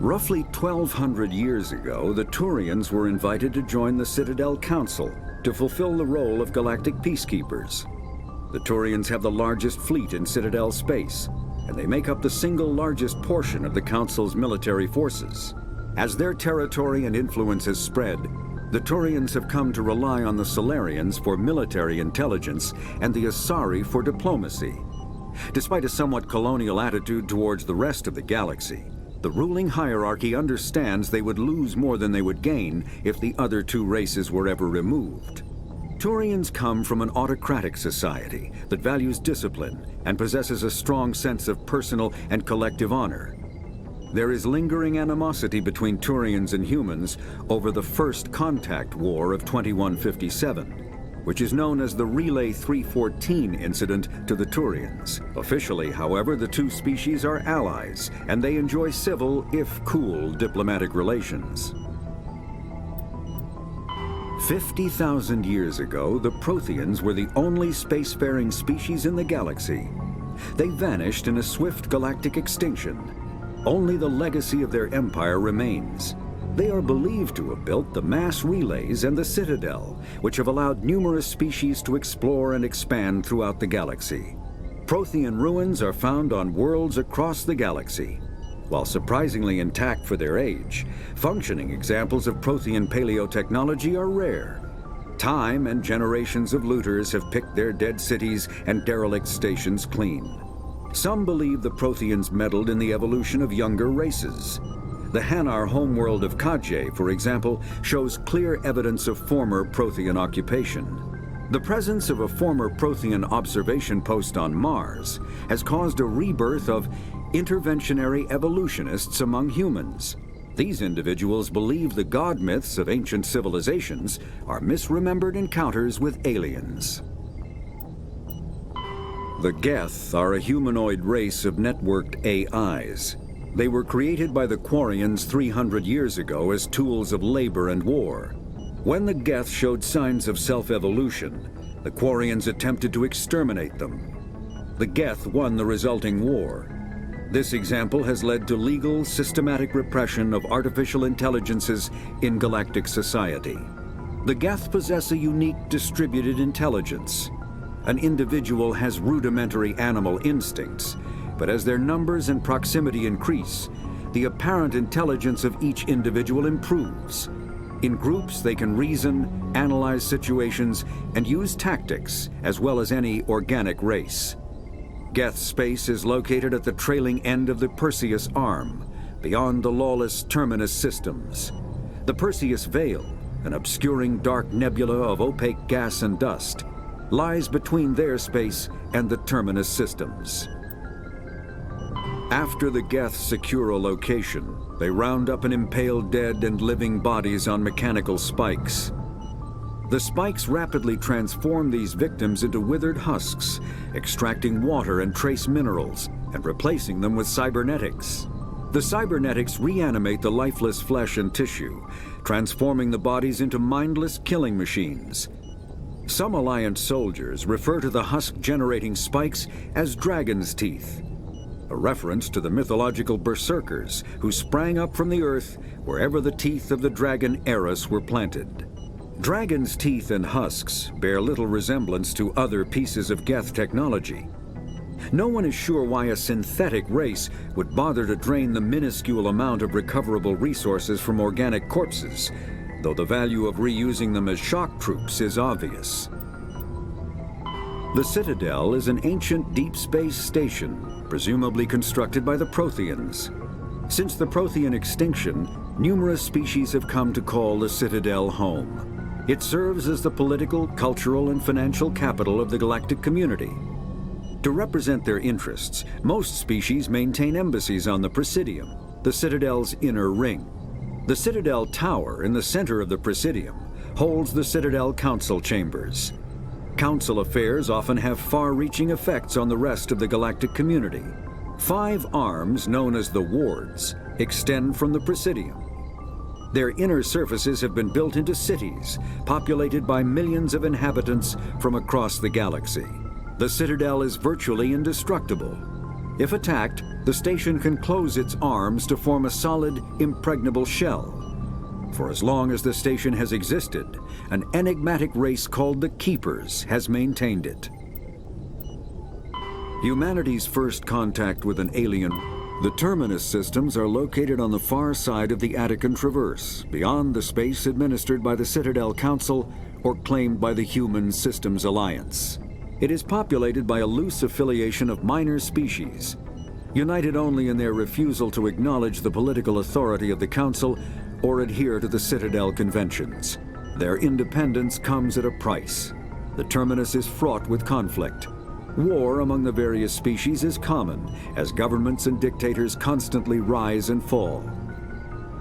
Roughly 1,200 years ago, the Turians were invited to join the Citadel Council to fulfill the role of galactic peacekeepers. The Turians have the largest fleet in Citadel space, and they make up the single largest portion of the Council's military forces. As their territory and influence has spread, the Turians have come to rely on the Salarians for military intelligence and the Asari for diplomacy. Despite a somewhat colonial attitude towards the rest of the galaxy, the ruling hierarchy understands they would lose more than they would gain if the other two races were ever removed. Turians come from an autocratic society that values discipline and possesses a strong sense of personal and collective honor. There is lingering animosity between Turians and humans over the First Contact War of 2157, which is known as the Relay 314 incident to the Turians. Officially, however, the two species are allies, and they enjoy civil, if cool, diplomatic relations. 50,000 years ago, the Protheans were the only spacefaring species in the galaxy. They vanished in a swift galactic extinction. Only the legacy of their empire remains. They are believed to have built the mass relays and the Citadel, which have allowed numerous species to explore and expand throughout the galaxy. Prothean ruins are found on worlds across the galaxy. While surprisingly intact for their age, functioning examples of Prothean paleotechnology are rare. Time and generations of looters have picked their dead cities and derelict stations clean. Some believe the Protheans meddled in the evolution of younger races. The Hanar homeworld of Kajay, for example, shows clear evidence of former Prothean occupation. The presence of a former Prothean observation post on Mars has caused a rebirth of interventionary evolutionists among humans. These individuals believe the god myths of ancient civilizations are misremembered encounters with aliens. The Geth are a humanoid race of networked AIs. They were created by the Quarians 300 years ago as tools of labor and war. When the Geth showed signs of self-evolution, the Quarians attempted to exterminate them. The Geth won the resulting war. This example has led to legal, systematic repression of artificial intelligences in galactic society. The Geth possess a unique distributed intelligence. An individual has rudimentary animal instincts, but as their numbers and proximity increase, the apparent intelligence of each individual improves. In groups, they can reason, analyze situations, and use tactics, as well as any organic race. Geth space is located at the trailing end of the Perseus Arm, beyond the lawless Terminus systems. The Perseus Veil, an obscuring dark nebula of opaque gas and dust, lies between their space and the Terminus systems. After the Geth secure a location, they round up and impale dead and living bodies on mechanical spikes. The spikes rapidly transform these victims into withered husks, extracting water and trace minerals, and replacing them with cybernetics. The cybernetics reanimate the lifeless flesh and tissue, transforming the bodies into mindless killing machines. Some Alliance soldiers refer to the husk-generating spikes as dragon's teeth, a reference to the mythological berserkers who sprang up from the earth wherever the teeth of the dragon Eris were planted. Dragon's teeth and husks bear little resemblance to other pieces of Geth technology. No one is sure why a synthetic race would bother to drain the minuscule amount of recoverable resources from organic corpses, though the value of reusing them as shock troops is obvious. The Citadel is an ancient deep space station, presumably constructed by the Protheans. Since the Prothean extinction, numerous species have come to call the Citadel home. It serves as the political, cultural, and financial capital of the galactic community. To represent their interests, most species maintain embassies on the Presidium, the Citadel's inner ring. The Citadel Tower in the center of the Presidium holds the Citadel Council chambers. Council affairs often have far-reaching effects on the rest of the galactic community. 5 arms, known as the wards, extend from the Presidium. Their inner surfaces have been built into cities, populated by millions of inhabitants from across the galaxy. The Citadel is virtually indestructible. If attacked, the station can close its arms to form a solid, impregnable shell. For as long as the station has existed, an enigmatic race called the Keepers has maintained it. Humanity's first contact with an alien. The Terminus systems are located on the far side of the Attican Traverse, beyond the space administered by the Citadel Council or claimed by the Human Systems Alliance. It is populated by a loose affiliation of minor species, united only in their refusal to acknowledge the political authority of the Council or adhere to the Citadel conventions. Their independence comes at a price. The Terminus is fraught with conflict. War among the various species is common, as governments and dictators constantly rise and fall.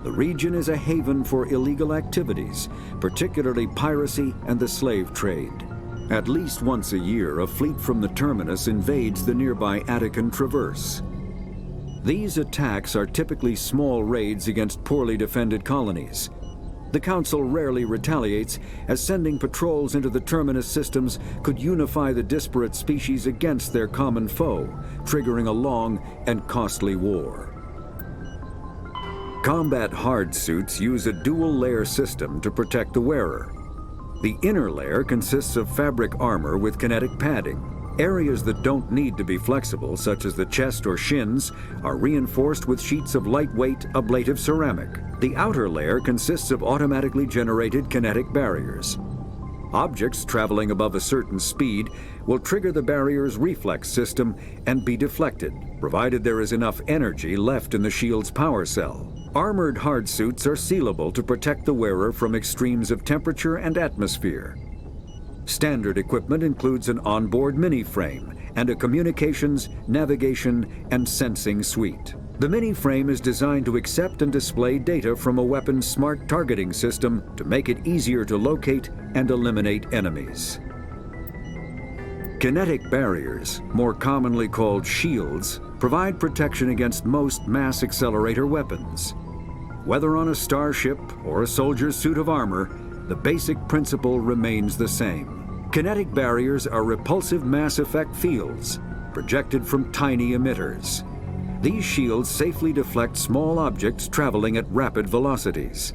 The region is a haven for illegal activities, particularly piracy and the slave trade. At least once a year, a fleet from the Terminus invades the nearby Attican Traverse. These attacks are typically small raids against poorly defended colonies. The Council rarely retaliates, as sending patrols into the Terminus systems could unify the disparate species against their common foe, triggering a long and costly war. Combat hard suits use a dual-layer system to protect the wearer. The inner layer consists of fabric armor with kinetic padding. Areas that don't need to be flexible, such as the chest or shins, are reinforced with sheets of lightweight, ablative ceramic. The outer layer consists of automatically generated kinetic barriers. Objects traveling above a certain speed will trigger the barrier's reflex system and be deflected, provided there is enough energy left in the shield's power cell. Armored hard suits are sealable to protect the wearer from extremes of temperature and atmosphere. Standard equipment includes an onboard mini-frame and a communications, navigation, and sensing suite. The mini-frame is designed to accept and display data from a weapon's smart targeting system to make it easier to locate and eliminate enemies. Kinetic barriers, more commonly called shields, provide protection against most mass accelerator weapons. Whether on a starship or a soldier's suit of armor, the basic principle remains the same. Kinetic barriers are repulsive mass effect fields, projected from tiny emitters. These shields safely deflect small objects traveling at rapid velocities.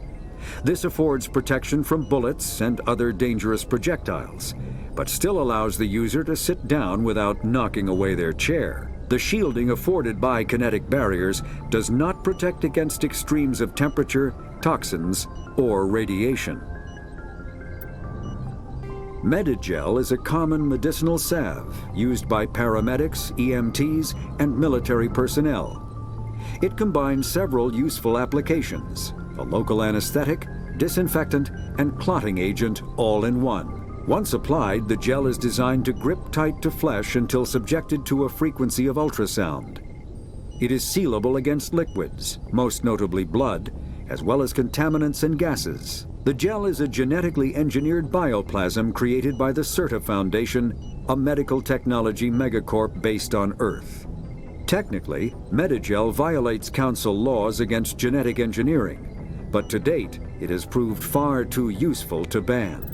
This affords protection from bullets and other dangerous projectiles, but still allows the user to sit down without knocking away their chair. The shielding afforded by kinetic barriers does not protect against extremes of temperature, toxins, or radiation. Medigel is a common medicinal salve used by paramedics, EMTs, and military personnel. It combines several useful applications: a local anesthetic, disinfectant, and clotting agent all in one. Once applied, the gel is designed to grip tight to flesh until subjected to a frequency of ultrasound. It is sealable against liquids, most notably blood, as well as contaminants and gases. The gel is a genetically engineered bioplasm created by the CERTA Foundation, a medical technology megacorp based on Earth. Technically, Medigel violates Council laws against genetic engineering, but to date, it has proved far too useful to ban.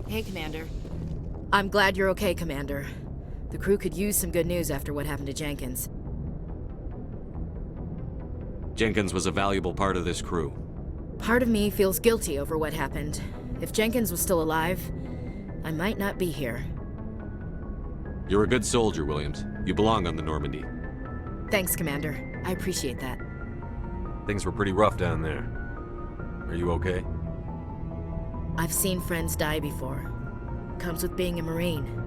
Hey, Commander. I'm glad you're okay, Commander. The crew could use some good news after what happened to Jenkins. Jenkins was a valuable part of this crew. Part of me feels guilty over what happened. If Jenkins was still alive, I might not be here. You're a good soldier, Williams. You belong on the Normandy. Thanks, Commander. I appreciate that. Things were pretty rough down there. Are you okay? I've seen friends die before. Comes with being a Marine.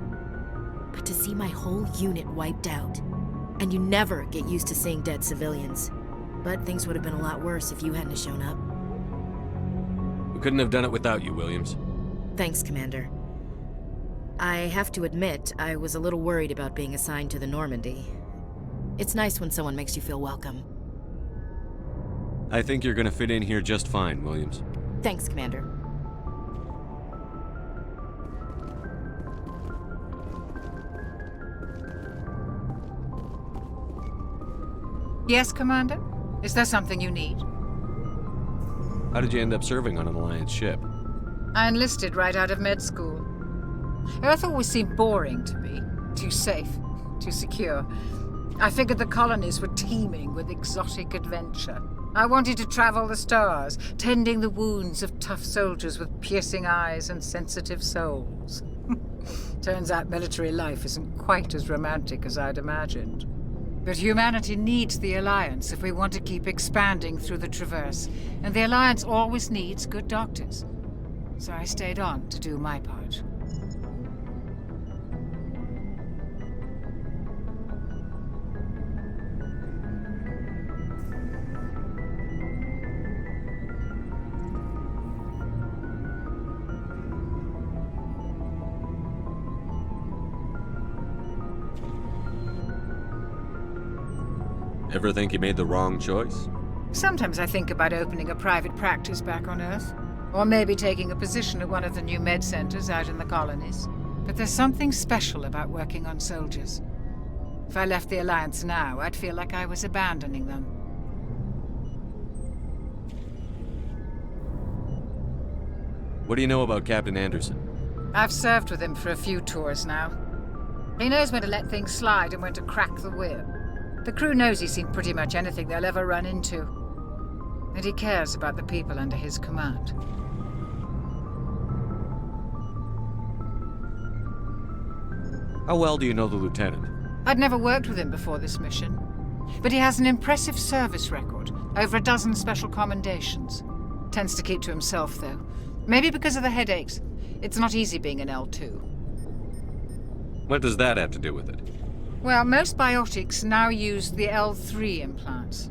But to see my whole unit wiped out, and you never get used to seeing dead civilians. But things would have been a lot worse if you hadn't shown up. We couldn't have done it without you, Williams. Thanks, Commander. I have to admit, I was a little worried about being assigned to the Normandy. It's nice when someone makes you feel welcome. I think you're gonna fit in here just fine, Williams. Thanks, Commander. Yes, Commander? Is there something you need? How did you end up serving on an Alliance ship? I enlisted right out of med school. Earth always seemed boring to me. Too safe, too secure. I figured the colonies were teeming with exotic adventure. I wanted to travel the stars, tending the wounds of tough soldiers with piercing eyes and sensitive souls. Turns out military life isn't quite as romantic as I'd imagined. But humanity needs the Alliance if we want to keep expanding through the Traverse, and the Alliance always needs good doctors. So I stayed on to do my part. Ever think you made the wrong choice? Sometimes I think about opening a private practice back on Earth. Or maybe taking a position at one of the new med centers out in the colonies. But there's something special about working on soldiers. If I left the Alliance now, I'd feel like I was abandoning them. What do you know about Captain Anderson? I've served with him for a few tours now. He knows when to let things slide and when to crack the whip. The crew knows he's seen pretty much anything they'll ever run into. And he cares about the people under his command. How well do you know the lieutenant? I'd never worked with him before this mission. But he has an impressive service record, over a dozen special commendations. Tends to keep to himself, though. Maybe because of the headaches. It's not easy being an L2. What does that have to do with it? Well, most biotics now use the L3 implants.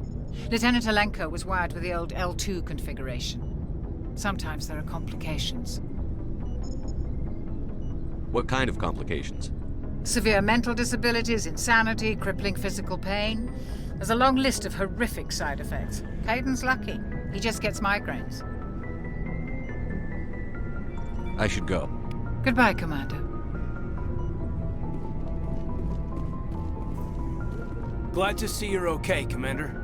Lieutenant Alenko was wired with the old L2 configuration. Sometimes there are complications. What kind of complications? Severe mental disabilities, insanity, crippling physical pain. There's a long list of horrific side effects. Hayden's lucky. He just gets migraines. I should go. Goodbye, Commander. Glad to see you're okay, Commander.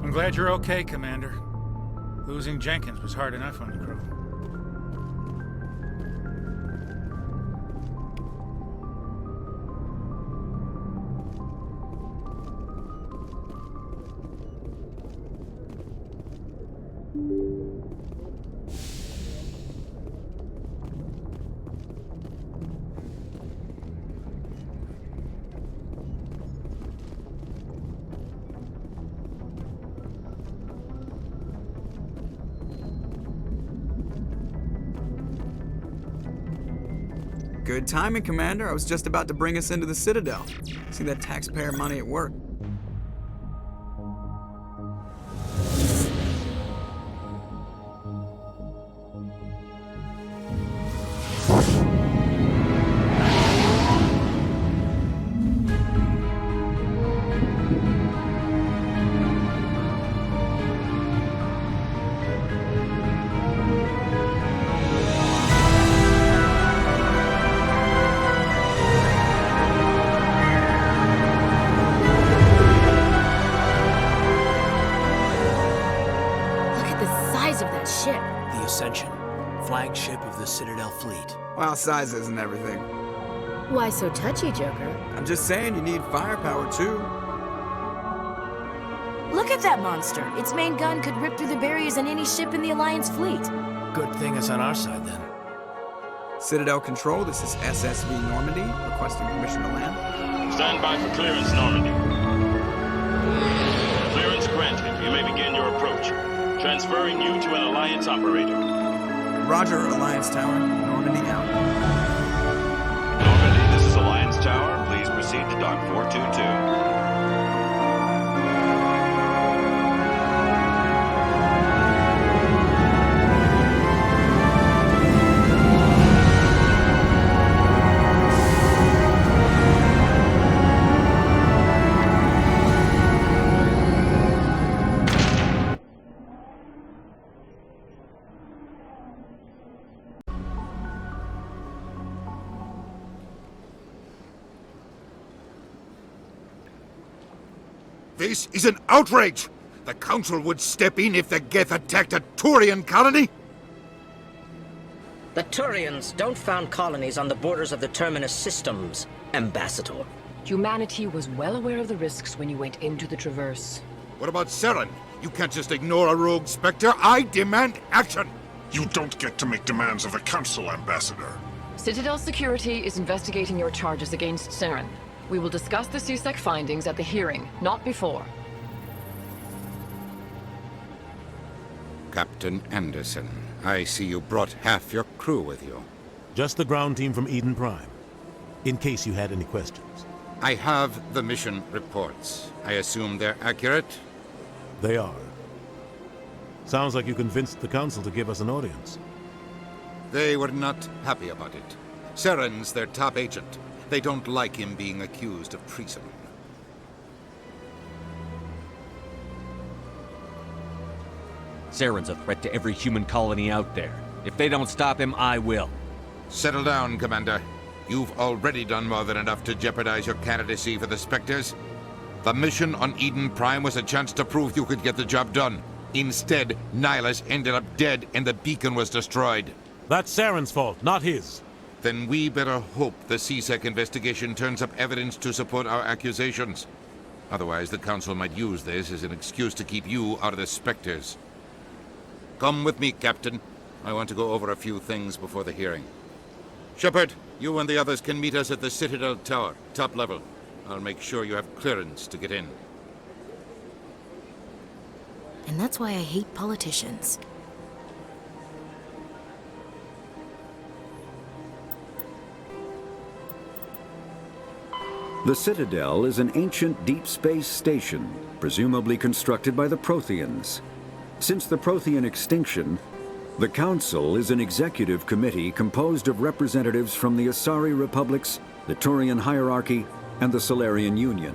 I'm glad you're okay, Commander. Losing Jenkins was hard enough on the crew. Good timing, Commander. I was just about to bring us into the Citadel. See that taxpayer money at work. ship? The Ascension, flagship of the Citadel fleet. Well, sizes and everything. Why so touchy, Joker? I'm just saying you need firepower too. Look at that monster. Its main gun could rip through the barriers in any ship in the Alliance fleet. Good thing it's on our side then. Citadel Control, this is SSV Normandy, requesting permission to land. Stand by for clearance, Normandy. Clearance granted. You may begin your approach. Transferring you to an Alliance operator. Roger, Alliance Tower. Normandy out. Normandy, this is Alliance Tower. Please proceed to Dock 422. This is an outrage! The Council would step in if the Geth attacked a Turian colony? The Turians don't found colonies on the borders of the Terminus systems, Ambassador. Humanity was well aware of the risks when you went into the Traverse. What about Saren? You can't just ignore a rogue Spectre. I demand action! You don't get to make demands of the Council, Ambassador. Citadel Security is investigating your charges against Saren. We will discuss the CSEC findings at the hearing, not before. Captain Anderson, I see you brought half your crew with you. Just the ground team from Eden Prime, in case you had any questions. I have the mission reports. I assume they're accurate? They are. Sounds like you convinced the Council to give us an audience. They were not happy about it. Saren's their top agent. They don't like him being accused of treason. Saren's a threat to every human colony out there. If they don't stop him, I will. Settle down, Commander. You've already done more than enough to jeopardize your candidacy for the Spectres. The mission on Eden Prime was a chance to prove you could get the job done. Instead, Nihilus ended up dead and the beacon was destroyed. That's Saren's fault, not his. Then we better hope the CSEC investigation turns up evidence to support our accusations. Otherwise, the Council might use this as an excuse to keep you out of the Spectres. Come with me, Captain. I want to go over a few things before the hearing. Shepard, you and the others can meet us at the Citadel Tower, top level. I'll make sure you have clearance to get in. And that's why I hate politicians. The Citadel is an ancient deep space station, presumably constructed by the Protheans. Since the Prothean extinction, the Council is an executive committee composed of representatives from the Asari Republics, the Turian Hierarchy, and the Solarian Union.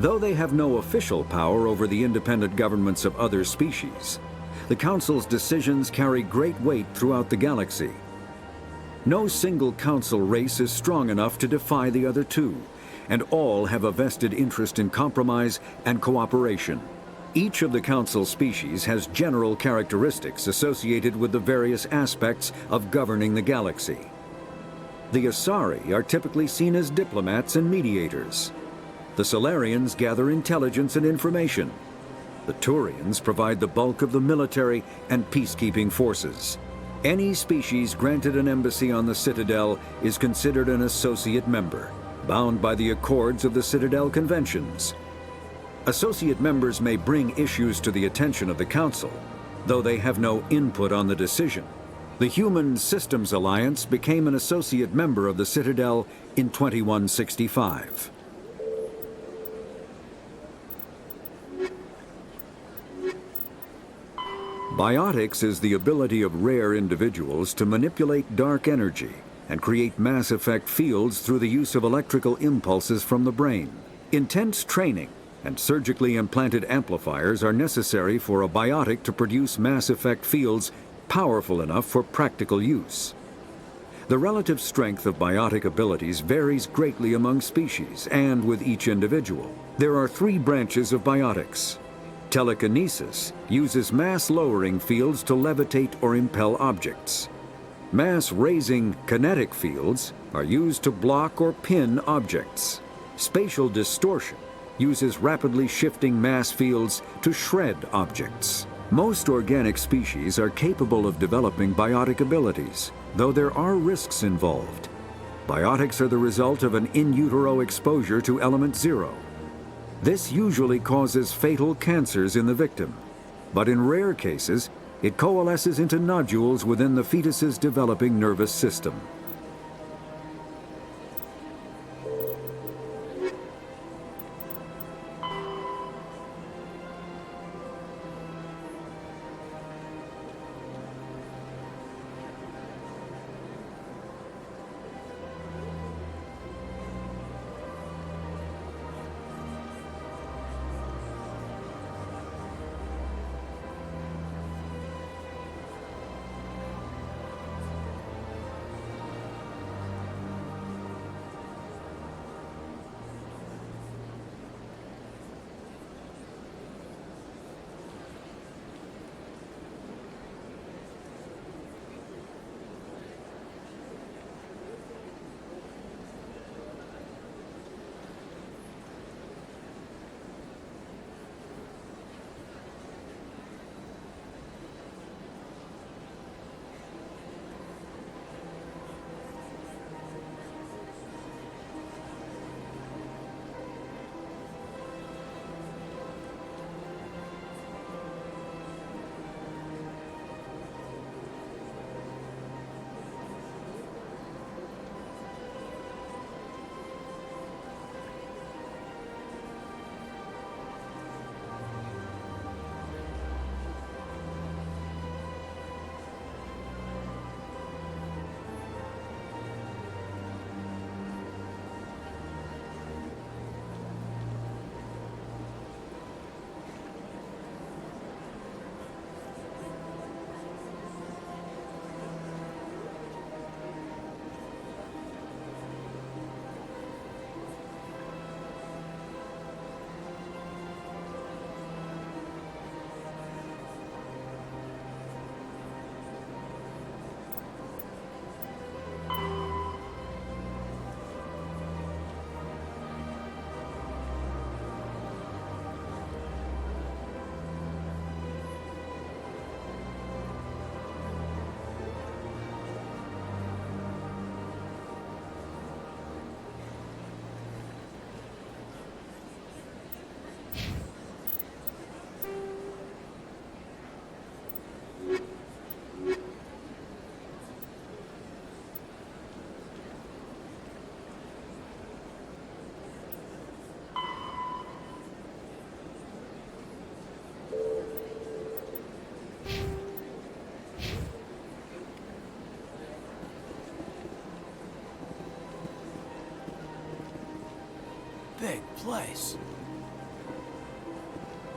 Though they have no official power over the independent governments of other species, the Council's decisions carry great weight throughout the galaxy. No single Council race is strong enough to defy the other two, and all have a vested interest in compromise and cooperation. Each of the Council species has general characteristics associated with the various aspects of governing the galaxy. The Asari are typically seen as diplomats and mediators. The Solarians gather intelligence and information. The Turians provide the bulk of the military and peacekeeping forces. Any species granted an embassy on the Citadel is considered an associate member, bound by the accords of the Citadel Conventions. Associate members may bring issues to the attention of the Council, though they have no input on the decision. The Human Systems Alliance became an associate member of the Citadel in 2165. Biotics is the ability of rare individuals to manipulate dark energy and create mass effect fields through the use of electrical impulses from the brain. Intense training and surgically implanted amplifiers are necessary for a biotic to produce mass effect fields powerful enough for practical use. The relative strength of biotic abilities varies greatly among species and with each individual. There are three branches of biotics: Telekinesis uses mass-lowering fields to levitate or impel objects. Mass-raising kinetic fields are used to block or pin objects. Spatial distortion uses rapidly shifting mass fields to shred objects. Most organic species are capable of developing biotic abilities, though there are risks involved. Biotics are the result of an in utero exposure to element 0. This usually causes fatal cancers in the victim, but in rare cases, it coalesces into nodules within the fetus's developing nervous system. Big place.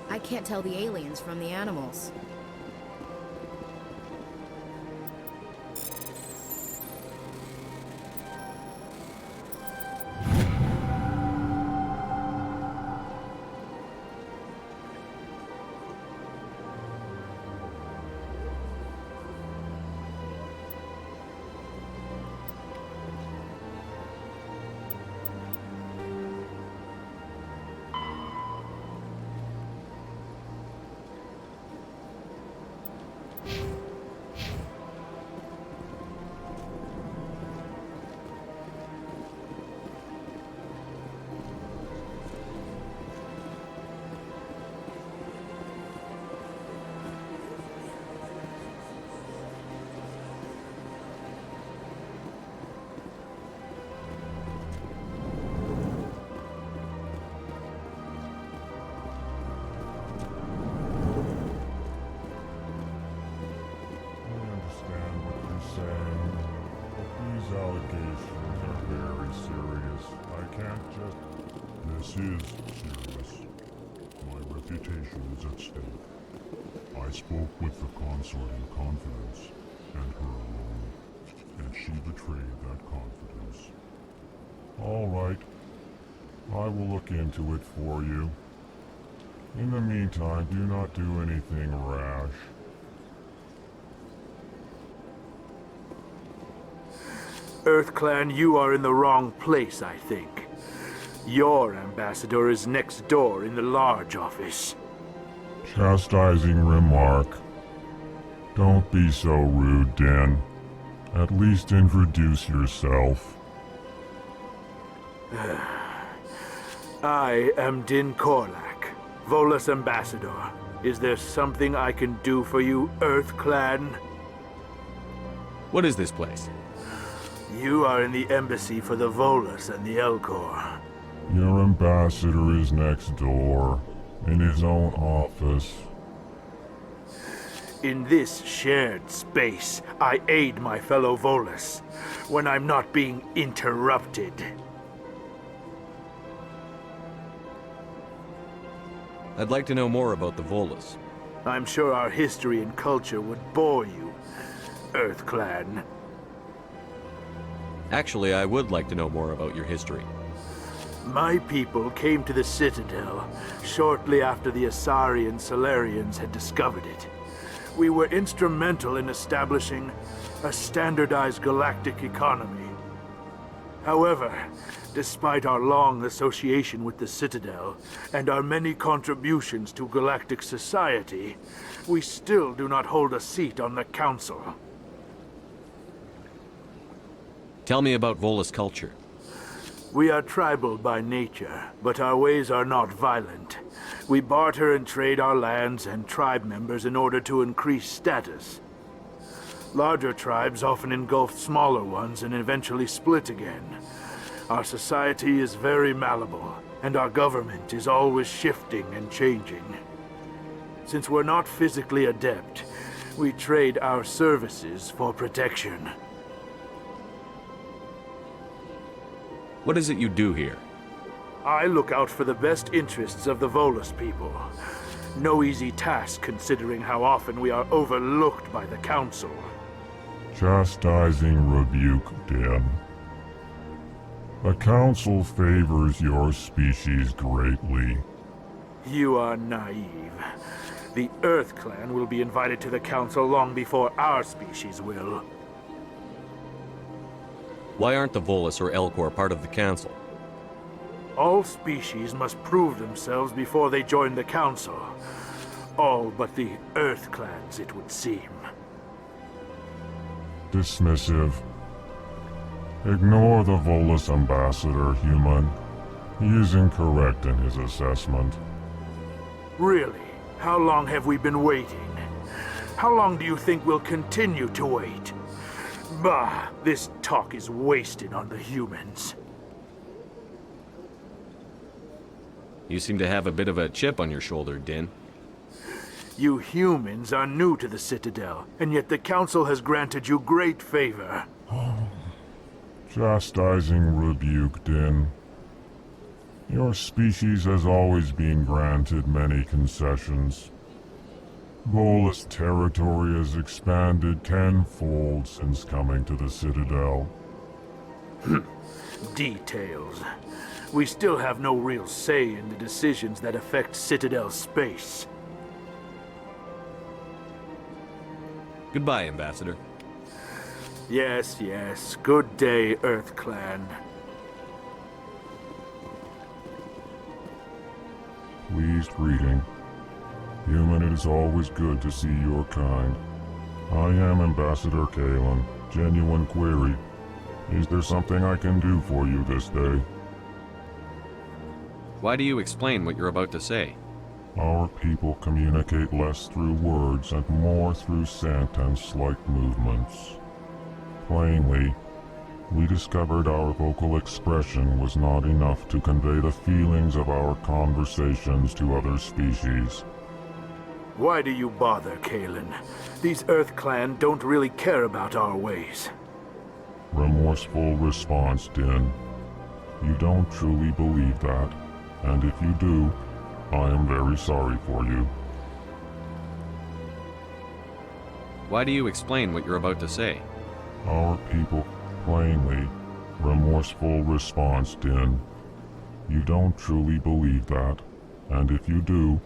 I can't tell the aliens from the animals. This is serious. My reputation is at stake. I spoke with the consort in confidence, and her alone, and she betrayed that confidence. All right. I will look into it for you. In the meantime, do not do anything rash. EarthClan, you are in the wrong place, I think. Your ambassador is next door in the large office. Chastising remark. Don't be so rude, Din. At least introduce yourself. I am Din Korlak, Volus ambassador. Is there something I can do for you, EarthClan? What is this place? You are in the embassy for the Volus and the Elcor. Your ambassador is next door, in his own office. In this shared space, I aid my fellow Volus when I'm not being interrupted. I'd like to know more about the Volus. I'm sure our history and culture would bore you, EarthClan. Actually, I would like to know more about your history. My people came to the Citadel shortly after the Asari and Salarians had discovered it. We were instrumental in establishing a standardized galactic economy. However, despite our long association with the Citadel and our many contributions to galactic society, we still do not hold a seat on the Council. Tell me about Volus culture. We are tribal by nature, but our ways are not violent. We barter and trade our lands and tribe members in order to increase status. Larger tribes often engulf smaller ones and eventually split again. Our society is very malleable, and our government is always shifting and changing. Since we're not physically adept, we trade our services for protection. What is it you do here? I look out for the best interests of the Volus people. No easy task considering how often we are overlooked by the Council. Chastising rebuke, Din. The Council favors your species greatly. You are naive. The EarthClan will be invited to the Council long before our species will. Why aren't the Volus or Elcor part of the Council? All species must prove themselves before they join the Council. All but the EarthClans, it would seem. Dismissive. Ignore the Volus ambassador, human. He is incorrect in his assessment. Really? How long have we been waiting? How long do you think we'll continue to wait? Bah, this talk is wasted on the humans. You seem to have a bit of a chip on your shoulder, Din. You humans are new to the Citadel, and yet the Council has granted you great favor. Chastising rebuke, Din. Your species has always been granted many concessions. Volus territory has expanded tenfold since coming to the Citadel. Details. We still have no real say in the decisions that affect Citadel space. Goodbye, Ambassador. Yes, yes. Good day, EarthClan. Pleased greeting. Human, it is always good to see your kind. I am Ambassador Kalen. Genuine query. Is there something I can do for you this day? Why do you explain what you're about to say? Our people communicate less through words and more through scent and slight movements. Plainly, we discovered our vocal expression was not enough to convey the feelings of our conversations to other species. Why do you bother, Kalen? These EarthClan don't really care about our ways. Remorseful response, Din. You don't truly believe that, and if you do, I am very sorry for you. Why do you explain what you're about to say? Our people, plainly, remorseful response, Din. You don't truly believe that, and if you do,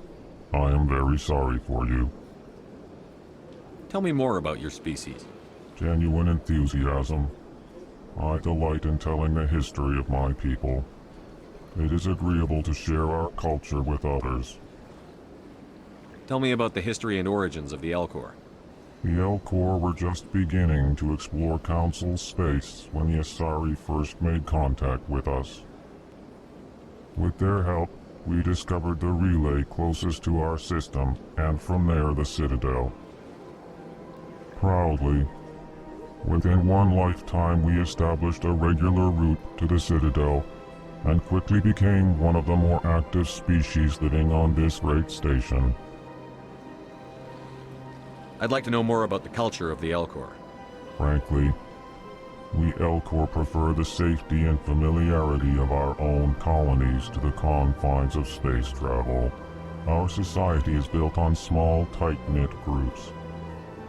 I am very sorry for you. Tell me more about your species. Genuine enthusiasm. I delight in telling the history of my people. It is agreeable to share our culture with others. Tell me about the history and origins of the Elcor. The Elcor were just beginning to explore Council space when the Asari first made contact with us. With their help, we discovered the relay closest to our system, and from there the Citadel. Proudly, within one lifetime we established a regular route to the Citadel, and quickly became one of the more active species living on this great station. I'd like to know more about the culture of the Elcor. Frankly, we Elcor prefer the safety and familiarity of our own colonies to the confines of space travel. Our society is built on small, tight-knit groups.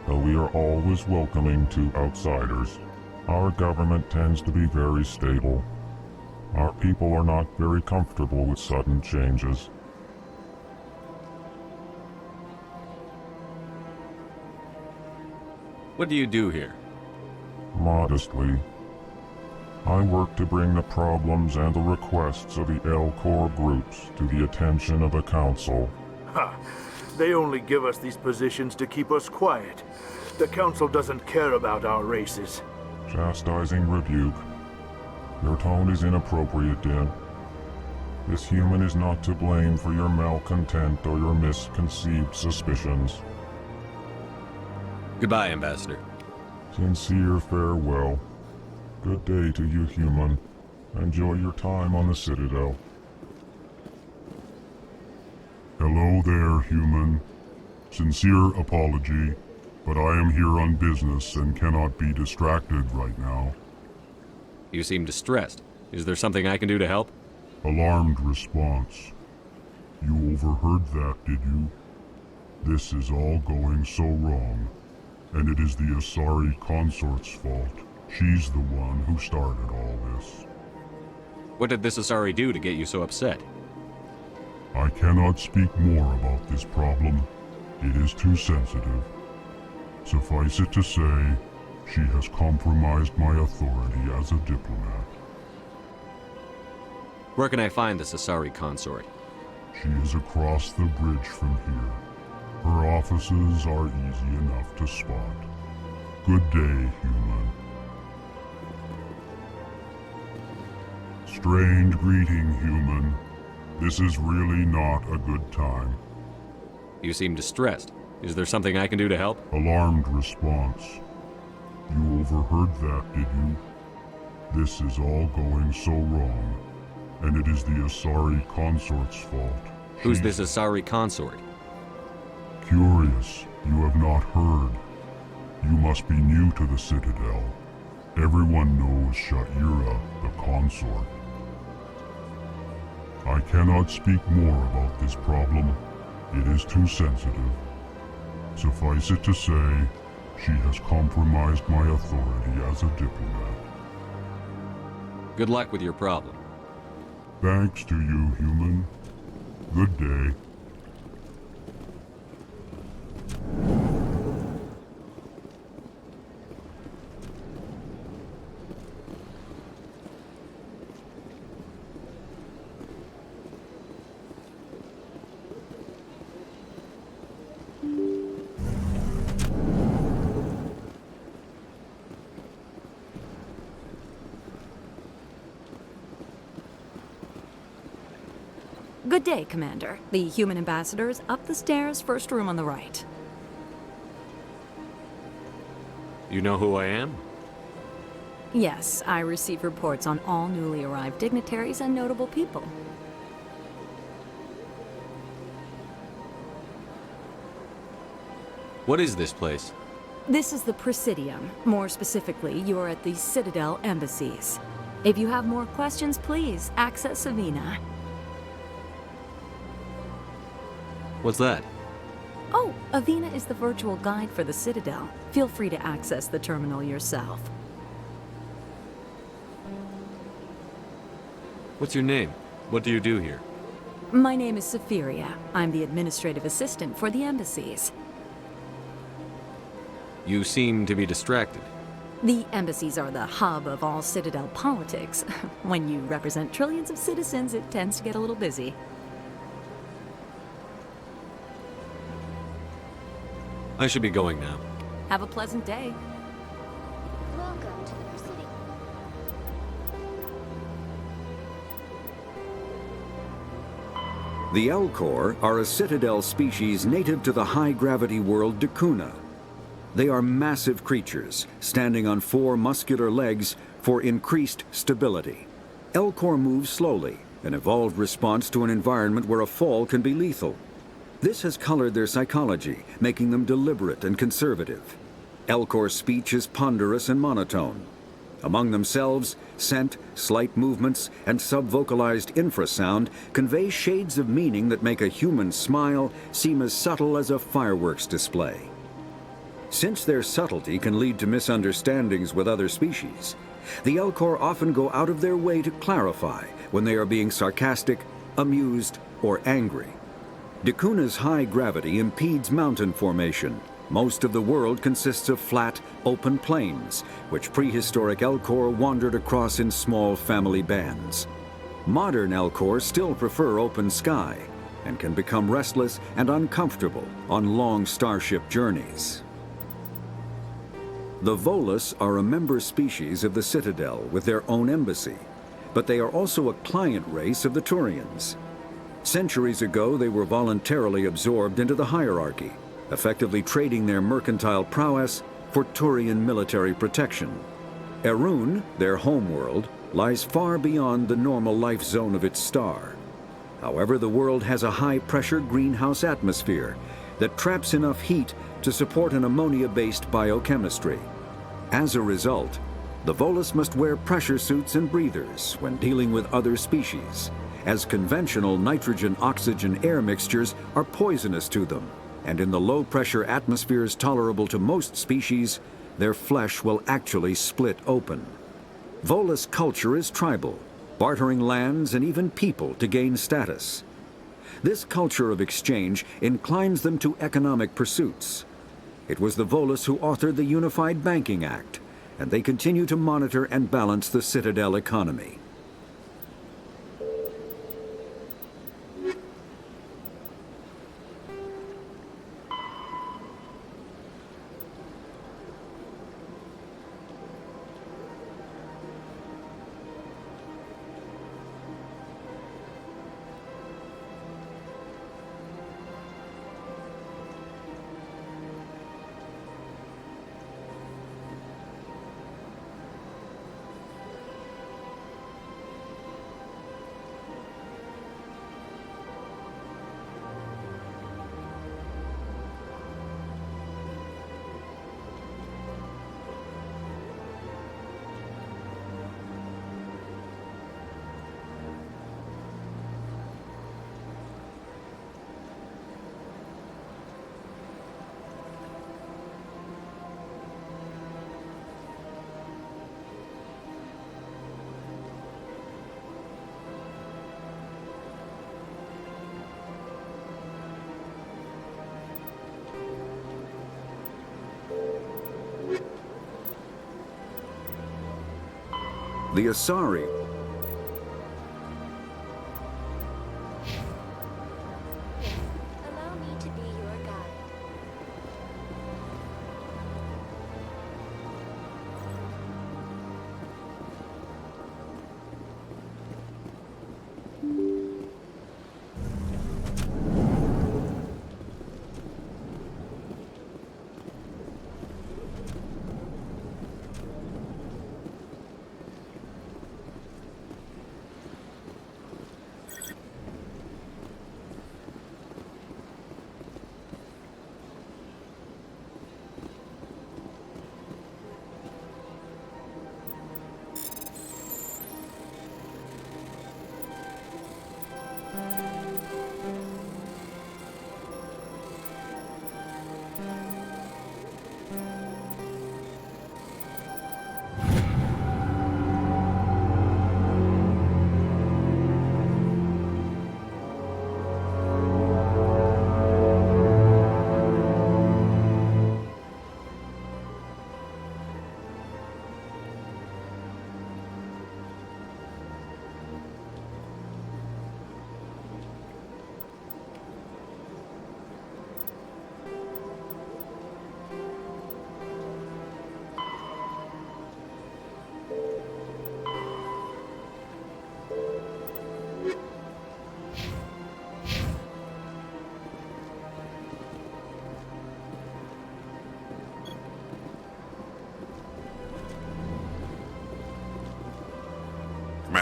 Though we are always welcoming to outsiders, our government tends to be very stable. Our people are not very comfortable with sudden changes. What do you do here? Modestly, I work to bring the problems and the requests of the Elcor groups to the attention of the Council. Ha! They only give us these positions to keep us quiet. The Council doesn't care about our races. Chastising rebuke. Your tone is inappropriate, Din. This human is not to blame for your malcontent or your misconceived suspicions. Goodbye, Ambassador. Sincere farewell. Good day to you, human. Enjoy your time on the Citadel. Hello there, human. Sincere apology, but I am here on business and cannot be distracted right now. You seem distressed. Is there something I can do to help? Alarmed response. You overheard that, did you? This is all going so wrong, and it is the Asari consort's fault. She's the one who started all this. What did this Asari do to get you so upset? I cannot speak more about this problem. It is too sensitive. Suffice it to say, she has compromised my authority as a diplomat. Where can I find this Asari consort? She is across the bridge from here. Her offices are easy enough to spot. Good day, human. Strange greeting, human. This is really not a good time. You seem distressed. Is there something I can do to help? Alarmed response. You overheard that, did you? This is all going so wrong, and it is the Asari consort's fault. Who's this Asari consort? Curious, you have not heard. You must be new to the Citadel. Everyone knows Sha'ira, the consort. I cannot speak more about this problem. It is too sensitive. Suffice it to say, she has compromised my authority as a diplomat. Good luck with your problem. Thanks to you, human. Good day. Good day, Commander. The human ambassador is up the stairs, first room on the right. You know who I am? Yes, I receive reports on all newly arrived dignitaries and notable people. What is this place? This is the Presidium. More specifically, you are at the Citadel embassies. If you have more questions, please access Savina. What's that? Oh, Avina is the virtual guide for the Citadel. Feel free to access the terminal yourself. What's your name? What do you do here? 'What is this place? This is the Presidium. More specifically, you are at the Citadel embassies. If you have more questions, please access Savina. What's your name? What do you do here? 'What is this place? This is the Presidium. More specifically, you are at the Citadel embassies. If you have more questions, please access Savina. What's your name? What do you do here? My name is Safiria. I'm the administrative assistant for the embassies. You seem to be distracted. The embassies are the hub of all Citadel politics. When you represent trillions of citizens, it tends to get a little busy. I should be going now. Have a pleasant day. Welcome to the city. The Elcor are a Citadel species native to the high-gravity world Dakuna. They are massive creatures, standing on 4 muscular legs for increased stability. Elcor move slowly, an evolved response to an environment where a fall can be lethal. This has colored their psychology, making them deliberate and conservative. Elcor's speech is ponderous and monotone. Among themselves, scent, slight movements, and sub-vocalized infrasound convey shades of meaning that make a human smile seem as subtle as a fireworks display. Since their subtlety can lead to misunderstandings with other species, the Elcor often go out of their way to clarify when they are being sarcastic, amused, or angry. Dakuna's high gravity impedes mountain formation. Most of the world consists of flat, open plains, which prehistoric Elcor wandered across in small family bands. Modern Elcor still prefer open sky, and can become restless and uncomfortable on long starship journeys. The Volus are a member species of the Citadel with their own embassy, but they are also a client race of the Turians. Centuries ago, they were voluntarily absorbed into the hierarchy, effectively trading their mercantile prowess for Turian military protection. Erun, their homeworld, lies far beyond the normal life zone of its star. However, the world has a high-pressure greenhouse atmosphere that traps enough heat to support an ammonia-based biochemistry. As a result, the Volus must wear pressure suits and breathers when dealing with other species, as conventional nitrogen-oxygen air mixtures are poisonous to them, and in the low-pressure atmospheres tolerable to most species, their flesh will actually split open. Volus culture is tribal, bartering lands and even people to gain status. This culture of exchange inclines them to economic pursuits. It was the Volus who authored the Unified Banking Act, and they continue to monitor and balance the Citadel economy. The Asari Allow me to be your guide.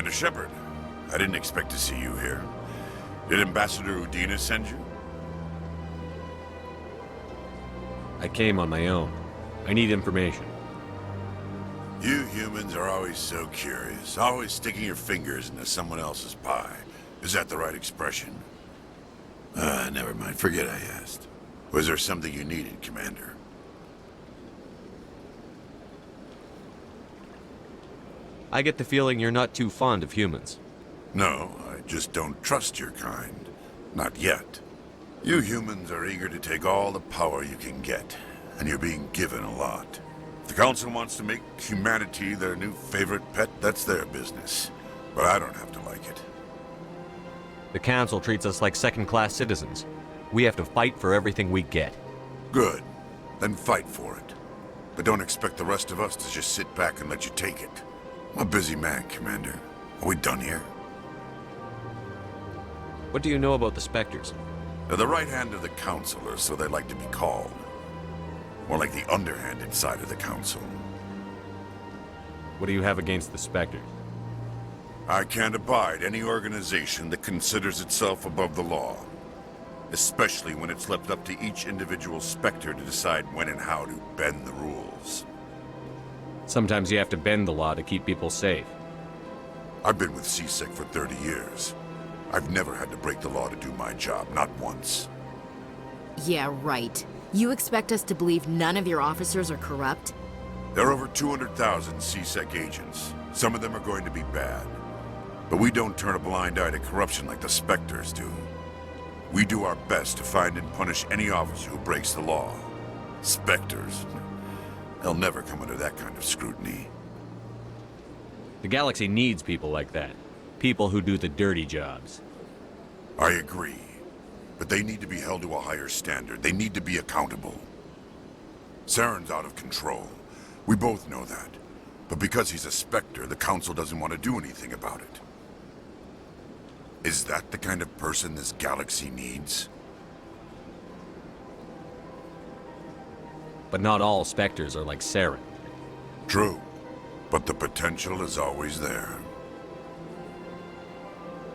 Commander Shepard, I didn't expect to see you here. Did Ambassador Udina send you? I came on my own. I need information. You humans are always so curious, always sticking your fingers into someone else's pie. Is that the right expression? Never mind. Forget I asked. Was there something you needed, Commander? I get the feeling you're not too fond of humans. No, I just don't trust your kind. Not yet. You humans are eager to take all the power you can get, and you're being given a lot. If the Council wants to make humanity their new favorite pet, that's their business. But I don't have to like it. The Council treats us like second-class citizens. We have to fight for everything we get. Good. Then fight for it. But don't expect the rest of us to just sit back and let you take it. I'm a busy man, Commander. Are we done here? What do you know about the Spectres? They're the right hand of the Council, or so they like to be called. More like the underhanded side of the Council. What do you have against the Spectres? I can't abide any organization that considers itself above the law. Especially when it's left up to each individual Spectre to decide when and how to bend the rules. Sometimes you have to bend the law to keep people safe. I've been with CSEC for 30 years. I've never had to break the law to do my job, not once. Yeah, right. You expect us to believe none of your officers are corrupt? There are over 200,000 CSEC agents. Some of them are going to be bad. But we don't turn a blind eye to corruption like the Spectres do. We do our best to find and punish any officer who breaks the law. Spectres. They'll never come under that kind of scrutiny. The galaxy needs people like that. People who do the dirty jobs. I agree. But they need to be held to a higher standard. They need to be accountable. Saren's out of control. We both know that. But because he's a Spectre, the Council doesn't want to do anything about it. Is that the kind of person this galaxy needs? But not all Spectres are like Saren. True. But the potential is always there.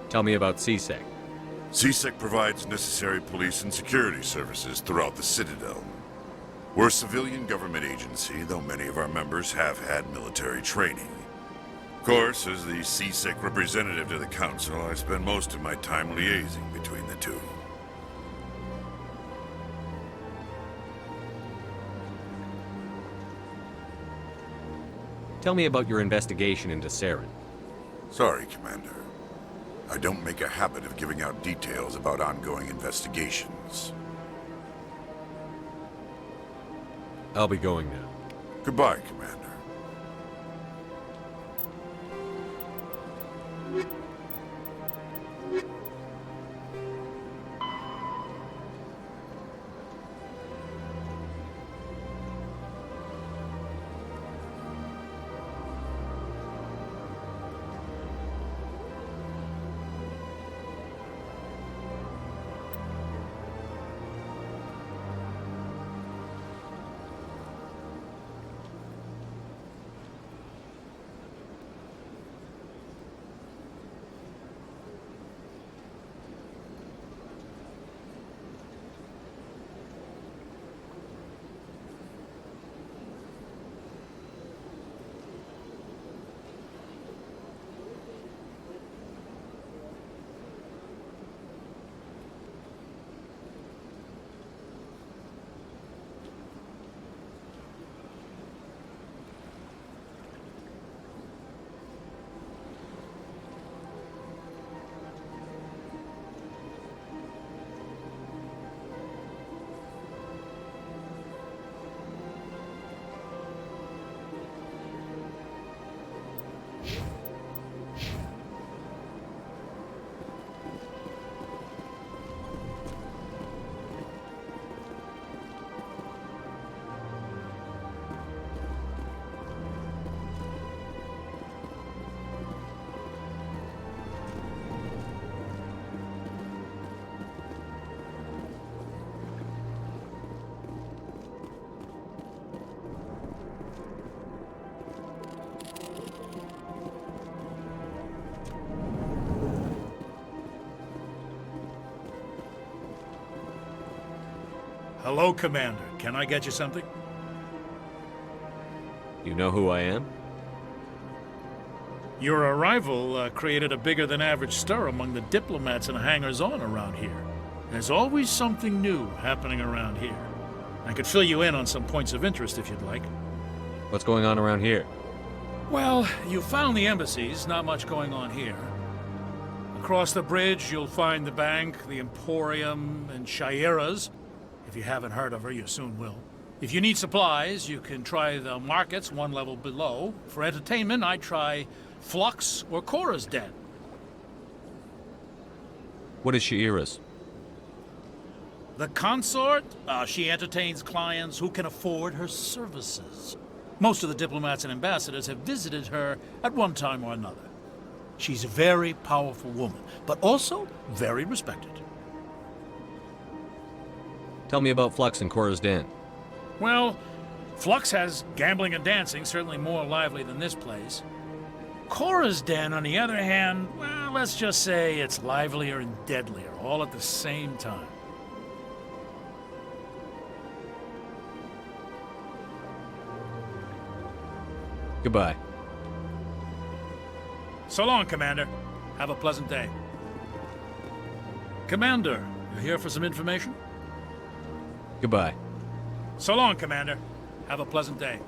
Tell me about CSEC. CSEC provides necessary police and security services throughout the Citadel. We're a civilian government agency, though many of our members have had military training. Of course, as the CSEC representative to the Council, I spend most of my time liaising between the two. Tell me about your investigation into Saren. Sorry, Commander. I don't make a habit of giving out details about ongoing investigations. I'll be going now. Goodbye, Commander. Hello, Commander. Can I get you something? You know who I am? Your arrival created a bigger-than-average stir among the diplomats and hangers-on around here. There's always something new happening around here. I could fill you in on some points of interest if you'd like. What's going on around here? Well, you found the embassies, not much going on here. Across the bridge, you'll find the bank, the Emporium, and Shaira's. If you haven't heard of her, you soon will. If you need supplies, you can try the markets one level below. For entertainment, I'd try Flux or Cora's Den. What is Shaira's? The consort? She entertains clients who can afford her services. Most of the diplomats and ambassadors have visited her at one time or another. She's a very powerful woman, but also very respected. Tell me about Flux and Cora's Den. Well, Flux has gambling and dancing, certainly more lively than this place. Cora's Den, on the other hand, well, let's just say it's livelier and deadlier, all at the same time. Goodbye. So long, Commander. Have a pleasant day. Commander, you here for some information? Goodbye. So long, Commander. Have a pleasant day.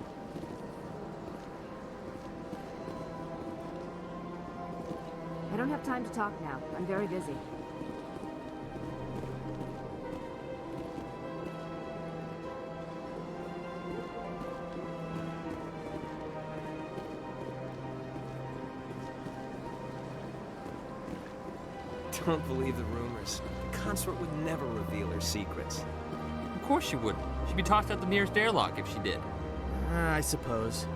I don't have time to talk now. I'm very busy. Don't believe the rumors. The consort would never reveal her secrets. Of course she wouldn't. She'd be tossed out the nearest airlock if she did. I suppose.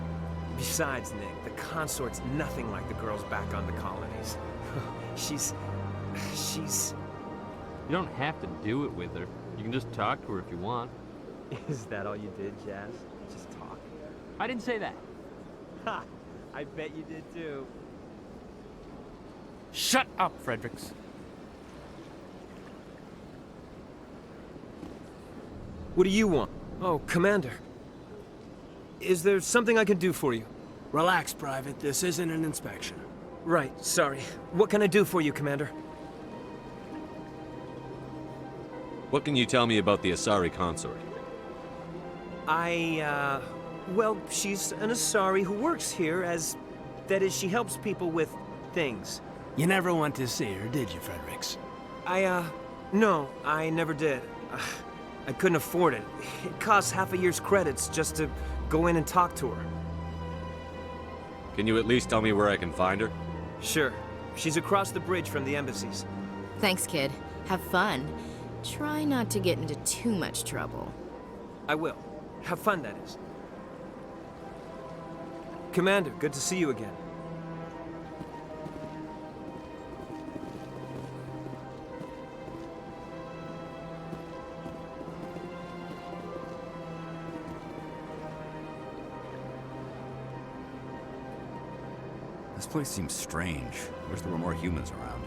Besides, Nick, the consort's nothing like the girls back on the colonies. She's... You don't have to do it with her. You can just talk to her if you want. Is that all you did, Jazz? Just talk? I didn't say that. Ha! I bet you did too. Shut up, Fredericks. What do you want? Oh, Commander. Is there something I can do for you? Relax, Private. This isn't an inspection. Right, sorry. What can I do for you, Commander? What can you tell me about the Asari consort? Well, she's an Asari who works here as... That is, she helps people with things. You never went to see her, did you, Fredericks? No, I never did. I couldn't afford it. It costs half a year's credits just to go in and talk to her. Can you at least tell me where I can find her? Sure. She's across the bridge from the embassies. Thanks, kid. Have fun. Try not to get into too much trouble. I will. Have fun, that is. Commander, good to see you again. This place seems strange. Wish there were more humans around.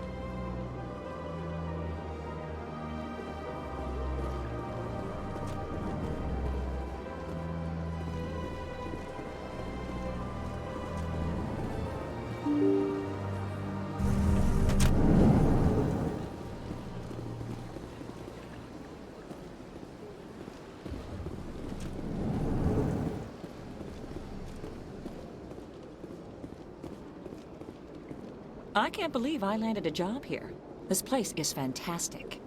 I can't believe I landed a job here. This place is fantastic.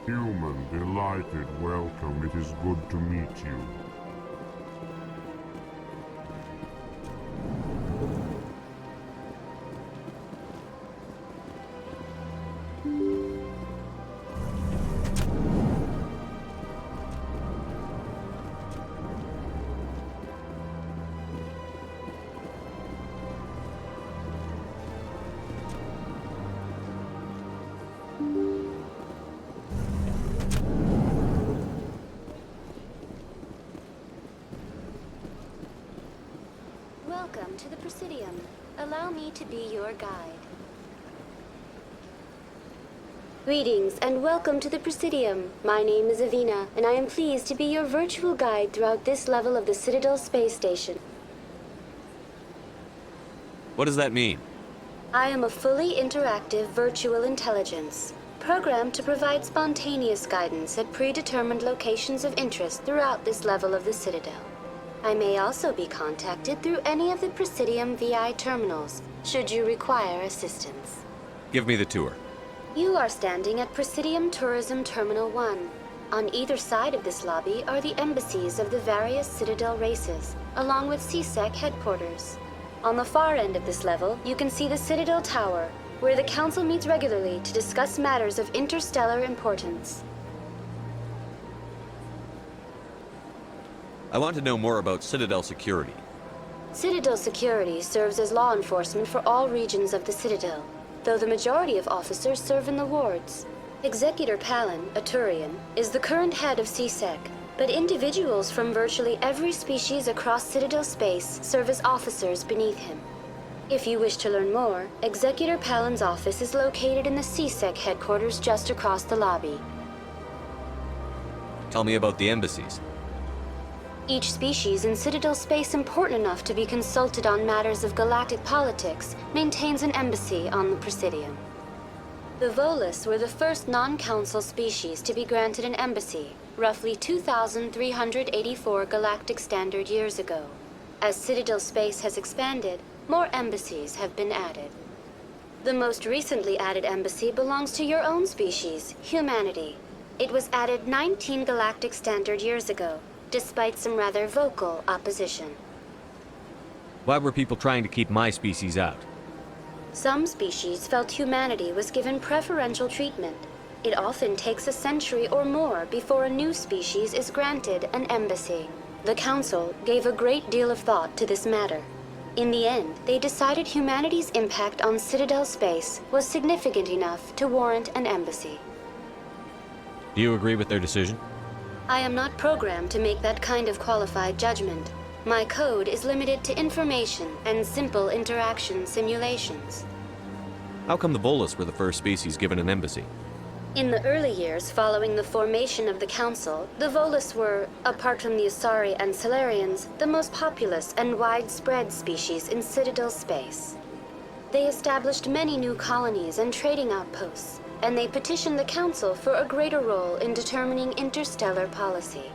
Human, delighted, welcome. It is good to meet you. Welcome to the Presidium. Allow me to be your guide. Greetings and welcome to the Presidium. My name is Avina, and I am pleased to be your virtual guide throughout this level of the Citadel Space Station. What does that mean? I am a fully interactive virtual intelligence, programmed to provide spontaneous guidance at predetermined locations of interest throughout this level of the Citadel. I may also be contacted through any of the Presidium VI terminals, should you require assistance. Give me the tour. You are standing at Presidium Tourism Terminal 1. On either side of this lobby are the embassies of the various Citadel races, along with CSEC headquarters. On the far end of this level, you can see the Citadel Tower, where the Council meets regularly to discuss matters of interstellar importance. I want to know more about Citadel security. Citadel security serves as law enforcement for all regions of the Citadel, though the majority of officers serve in the wards. Executor Palin, a Turian, is the current head of CSEC, but individuals from virtually every species across Citadel space serve as officers beneath him. If you wish to learn more, Executor Palin's office is located in the CSEC headquarters just across the lobby. Tell me about the embassies. Each species in Citadel space important enough to be consulted on matters of galactic politics maintains an embassy on the Presidium. The Volus were the first non-council species to be granted an embassy, roughly 2,384 galactic standard years ago. As Citadel space has expanded, more embassies have been added. The most recently added embassy belongs to your own species, humanity. It was added 19 galactic standard years ago, despite some rather vocal opposition. Why were people trying to keep my species out? Some species felt humanity was given preferential treatment. It often takes a century or more before a new species is granted an embassy. The Council gave a great deal of thought to this matter. In the end, they decided humanity's impact on Citadel space was significant enough to warrant an embassy. Do you agree with their decision? I am not programmed to make that kind of qualified judgment. My code is limited to information and simple interaction simulations. How come the Volus were the first species given an embassy? In the early years following the formation of the Council, the Volus were, apart from the Asari and Salarians, the most populous and widespread species in Citadel space. They established many new colonies and trading outposts, and they petitioned the Council for a greater role in determining interstellar policy.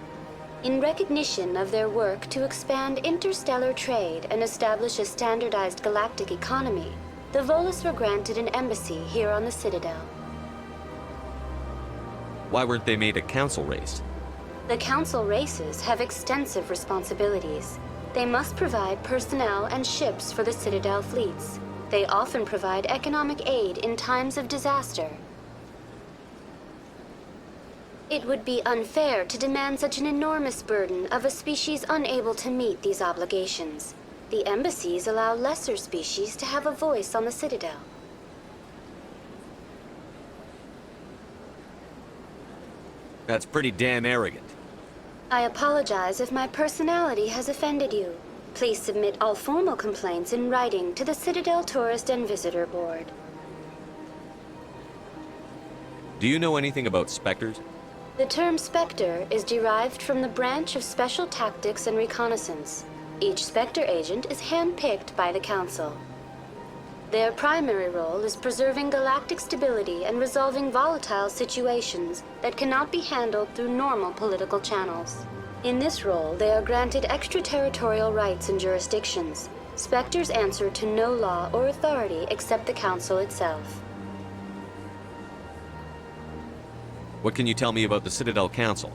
In recognition of their work to expand interstellar trade and establish a standardized galactic economy, the Volus were granted an embassy here on the Citadel. Why weren't they made a council race? The Council races have extensive responsibilities. They must provide personnel and ships for the Citadel fleets. They often provide economic aid in times of disaster. It would be unfair to demand such an enormous burden of a species unable to meet these obligations. The embassies allow lesser species to have a voice on the Citadel. That's pretty damn arrogant. I apologize if my personality has offended you. Please submit all formal complaints in writing to the Citadel Tourist and Visitor Board. Do you know anything about specters? The term Spectre is derived from the branch of Special Tactics and Reconnaissance. Each Spectre agent is handpicked by the Council. Their primary role is preserving galactic stability and resolving volatile situations that cannot be handled through normal political channels. In this role, they are granted extraterritorial rights and jurisdictions. Spectres answer to no law or authority except the Council itself. What can you tell me about the Citadel Council?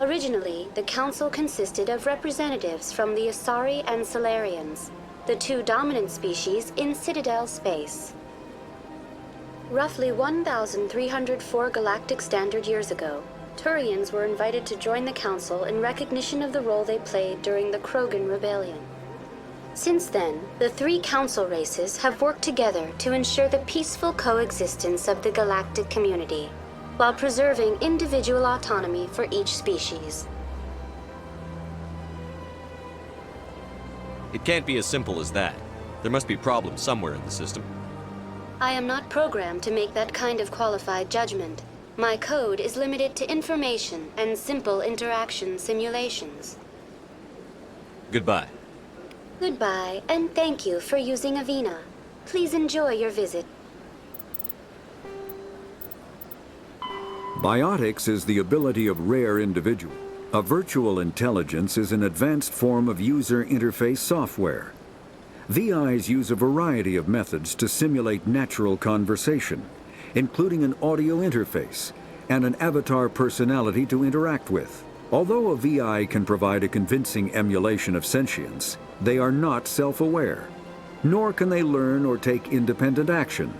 Originally, the council consisted of representatives from the Asari and Salarians, the two dominant species in Citadel space. Roughly 1,304 galactic standard years ago, Turians were invited to join the council in recognition of the role they played during the Krogan Rebellion. Since then, the three council races have worked together to ensure the peaceful coexistence of the galactic community, while preserving individual autonomy for each species. It can't be as simple as that. There must be problems somewhere in the system. I am not programmed to make that kind of qualified judgment. My code is limited to information and simple interaction simulations. Goodbye. Goodbye, and thank you for using Avina. Please enjoy your visit. Biotics is the ability of rare individual. A virtual intelligence is an advanced form of user interface software. VIs use a variety of methods to simulate natural conversation, including an audio interface and an avatar personality to interact with. Although a VI can provide a convincing emulation of sentience, they are not self-aware, nor can they learn or take independent action.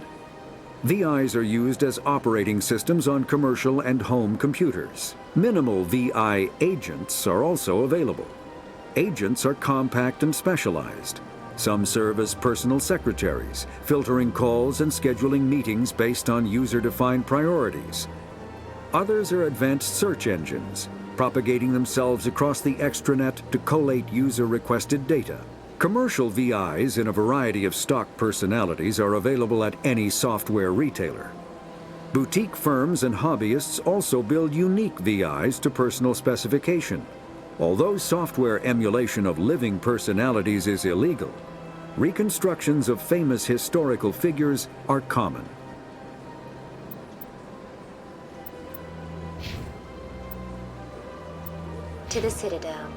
VIs are used as operating systems on commercial and home computers. Minimal VI agents are also available. Agents are compact and specialized. Some serve as personal secretaries, filtering calls and scheduling meetings based on user-defined priorities. Others are advanced search engines, propagating themselves across the extranet to collate user-requested data. Commercial VIs in a variety of stock personalities are available at any software retailer. Boutique firms and hobbyists also build unique VIs to personal specification. Although software emulation of living personalities is illegal, reconstructions of famous historical figures are common. To the Citadel.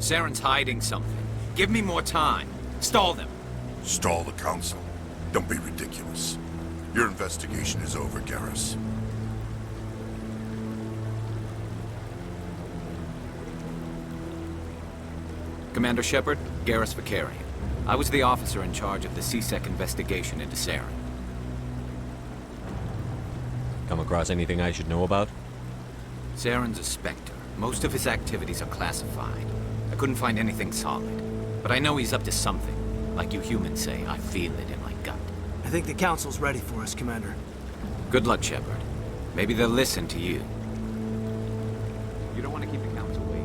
Saren's hiding something. Give me more time. Stall them. Stall the council? Don't be ridiculous. Your investigation is over, Garrus. Commander Shepard, Garrus Vakarian. I was the officer in charge of the CSEC investigation into Saren. Come across anything I should know about? Saren's a Spectre. Most of his activities are classified. I couldn't find anything solid. But I know he's up to something. Like you humans say, I feel it in my gut. I think the Council's ready for us, Commander. Good luck, Shepard. Maybe they'll listen to you. You don't want to keep the Council waiting.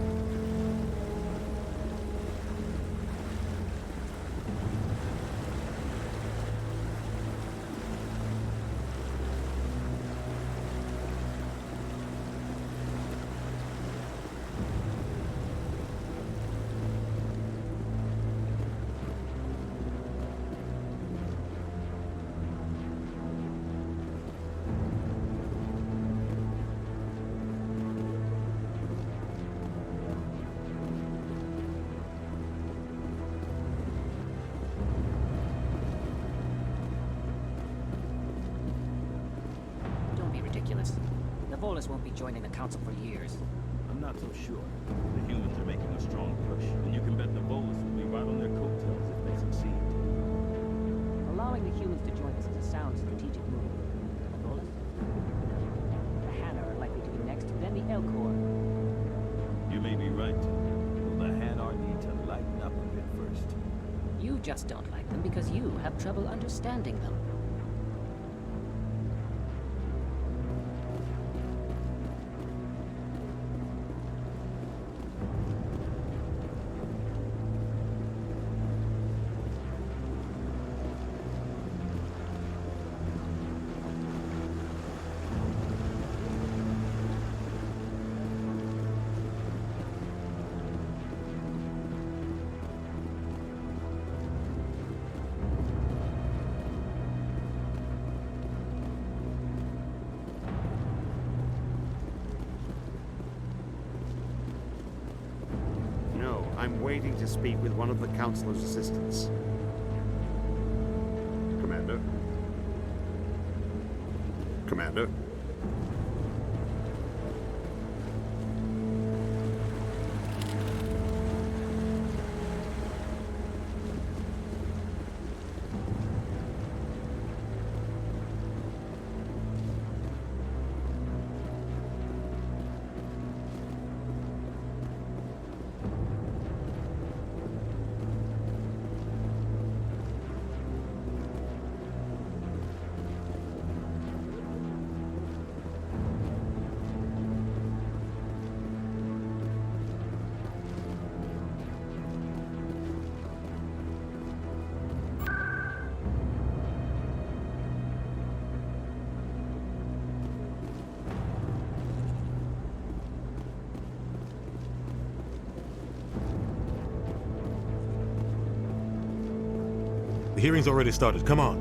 The Volus won't be joining the Council for years. I'm not so sure. The humans are making a strong push, and you can bet the Volus will be right on their coattails if they succeed. Allowing the humans to join us is a sound strategic move. The Volus? The Hanna are likely to be next, then the Elcor. You may be right. The Hanar need to lighten up a bit first. You just don't like them because you have trouble understanding them. I'm waiting to speak with one of the Councilor's assistants. Commander? Commander? The hearing's already started. Come on.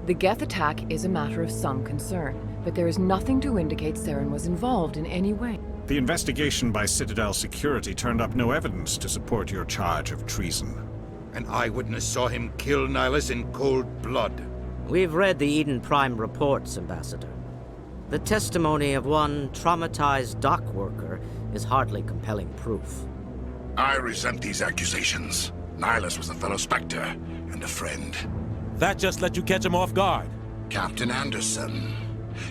The Geth attack is a matter of some concern, but there is nothing to indicate Saren was involved in any way. The investigation by Citadel Security turned up no evidence to support your charge of treason. An eyewitness saw him kill Nihilus in cold blood. We've read the Eden Prime reports, Ambassador. The testimony of one traumatized dock worker is hardly compelling proof. I resent these accusations. Nihilus was a fellow Spectre and a friend. That just let you catch him off guard. Captain Anderson,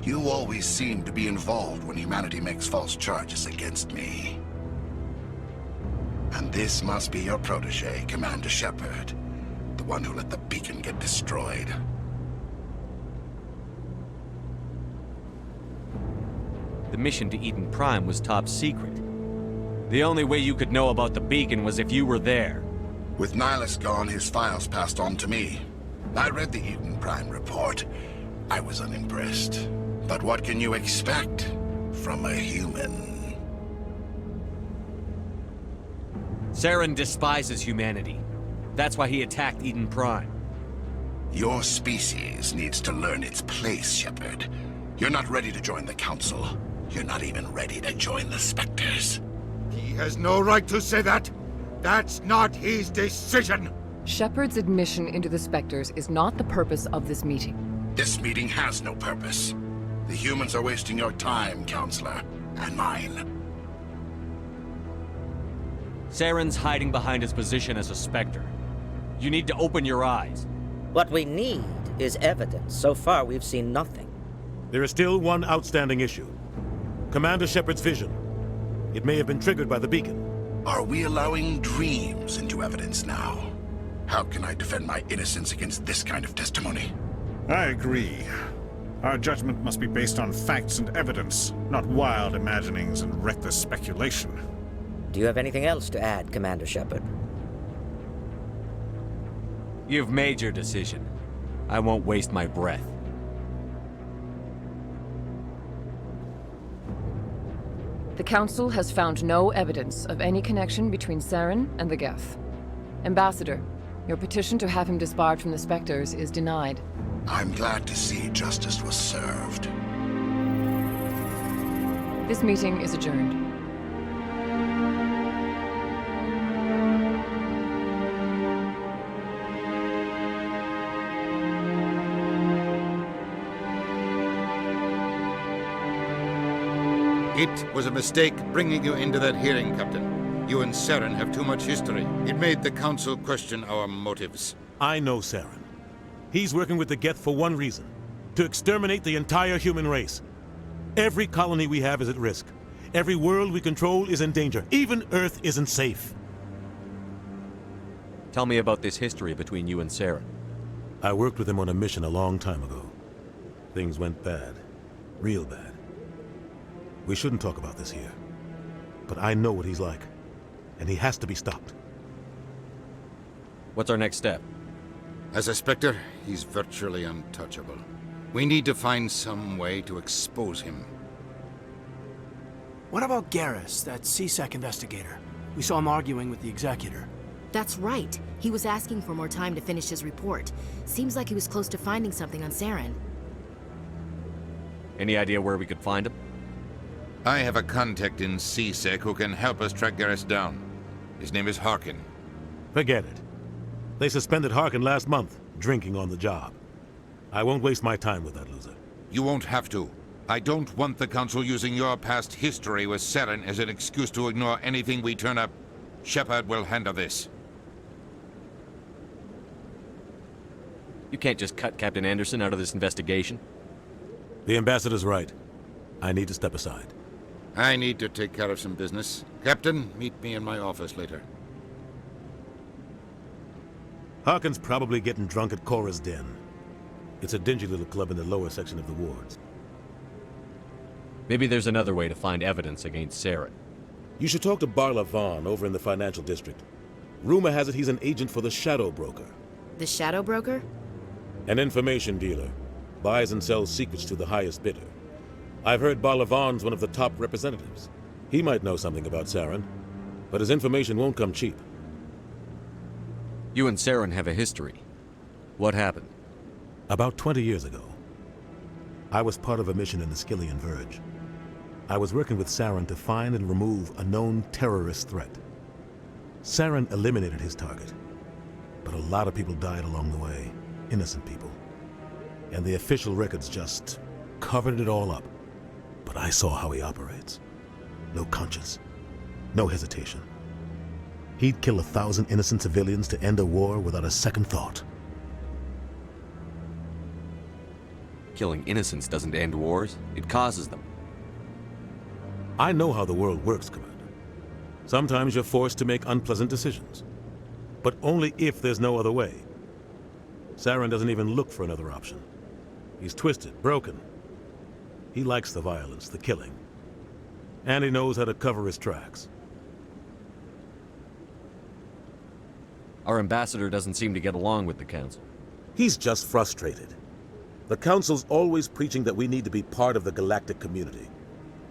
you always seem to be involved when humanity makes false charges against me. And this must be your protege, Commander Shepard, the one who let the beacon get destroyed. The mission to Eden Prime was top secret. The only way you could know about the beacon was if you were there. With Nihilus gone, his files passed on to me. I read the Eden Prime report. I was unimpressed. But what can you expect from a human? Saren despises humanity. That's why he attacked Eden Prime. Your species needs to learn its place, Shepard. You're not ready to join the Council. You're not even ready to join the Spectres. He has no right to say that. That's not his decision. Shepard's admission into the Spectres is not the purpose of this meeting. This meeting has no purpose. The humans are wasting your time, Counselor, and mine. Saren's hiding behind his position as a Spectre. You need to open your eyes. What we need is evidence. So far, we've seen nothing. There is still one outstanding issue. Commander Shepard's vision. It may have been triggered by the beacon. Are we allowing dreams into evidence now? How can I defend my innocence against this kind of testimony? I agree. Our judgment must be based on facts and evidence, not wild imaginings and reckless speculation. Do you have anything else to add, Commander Shepard? You've made your decision. I won't waste my breath. The Council has found no evidence of any connection between Saren and the Geth. Ambassador, your petition to have him disbarred from the Spectres is denied. I'm glad to see justice was served. This meeting is adjourned. It was a mistake bringing you into that hearing, Captain. You and Saren have too much history. It made the Council question our motives. I know Saren. He's working with the Geth for one reason. To exterminate the entire human race. Every colony we have is at risk. Every world we control is in danger. Even Earth isn't safe. Tell me about this history between you and Saren. I worked with him on a mission a long time ago. Things went bad. Real bad. We shouldn't talk about this here. But I know what he's like. And he has to be stopped. What's our next step? As a Spectre, he's virtually untouchable. We need to find some way to expose him. What about Garrus, that CSEC investigator? We saw him arguing with the Executor. That's right. He was asking for more time to finish his report. Seems like he was close to finding something on Saren. Any idea where we could find him? I have a contact in CSEC who can help us track Garrus down. His name is Harkin. Forget it. They suspended Harkin last month, drinking on the job. I won't waste my time with that loser. You won't have to. I don't want the Council using your past history with Saren as an excuse to ignore anything we turn up. Shepard will handle this. You can't just cut Captain Anderson out of this investigation. The Ambassador's right. I need to step aside. I need to take care of some business. Captain, meet me in my office later. Harkin's probably getting drunk at Cora's Den. It's a dingy little club in the lower section of the wards. Maybe there's another way to find evidence against Saren. You should talk to Barla Vaughn over in the financial district. Rumor has it he's an agent for the Shadow Broker. The Shadow Broker? An information dealer. Buys and sells secrets to the highest bidder. I've heard Barla Vaughn's one of the top representatives. He might know something about Saren, but his information won't come cheap. You and Saren have a history. What happened? About 20 years ago, I was part of a mission in the Skillian Verge. I was working with Saren to find and remove a known terrorist threat. Saren eliminated his target, but a lot of people died along the way, innocent people. And the official records just covered it all up. But I saw how he operates. No conscience, no hesitation. He'd kill 1,000 innocent civilians to end a war without a second thought. Killing innocents doesn't end wars, it causes them. I know how the world works, Commander. Sometimes you're forced to make unpleasant decisions. But only if there's no other way. Saren doesn't even look for another option. He's twisted, broken. He likes the violence, the killing. And he knows how to cover his tracks. Our ambassador doesn't seem to get along with the Council. He's just frustrated. The Council's always preaching that we need to be part of the galactic community.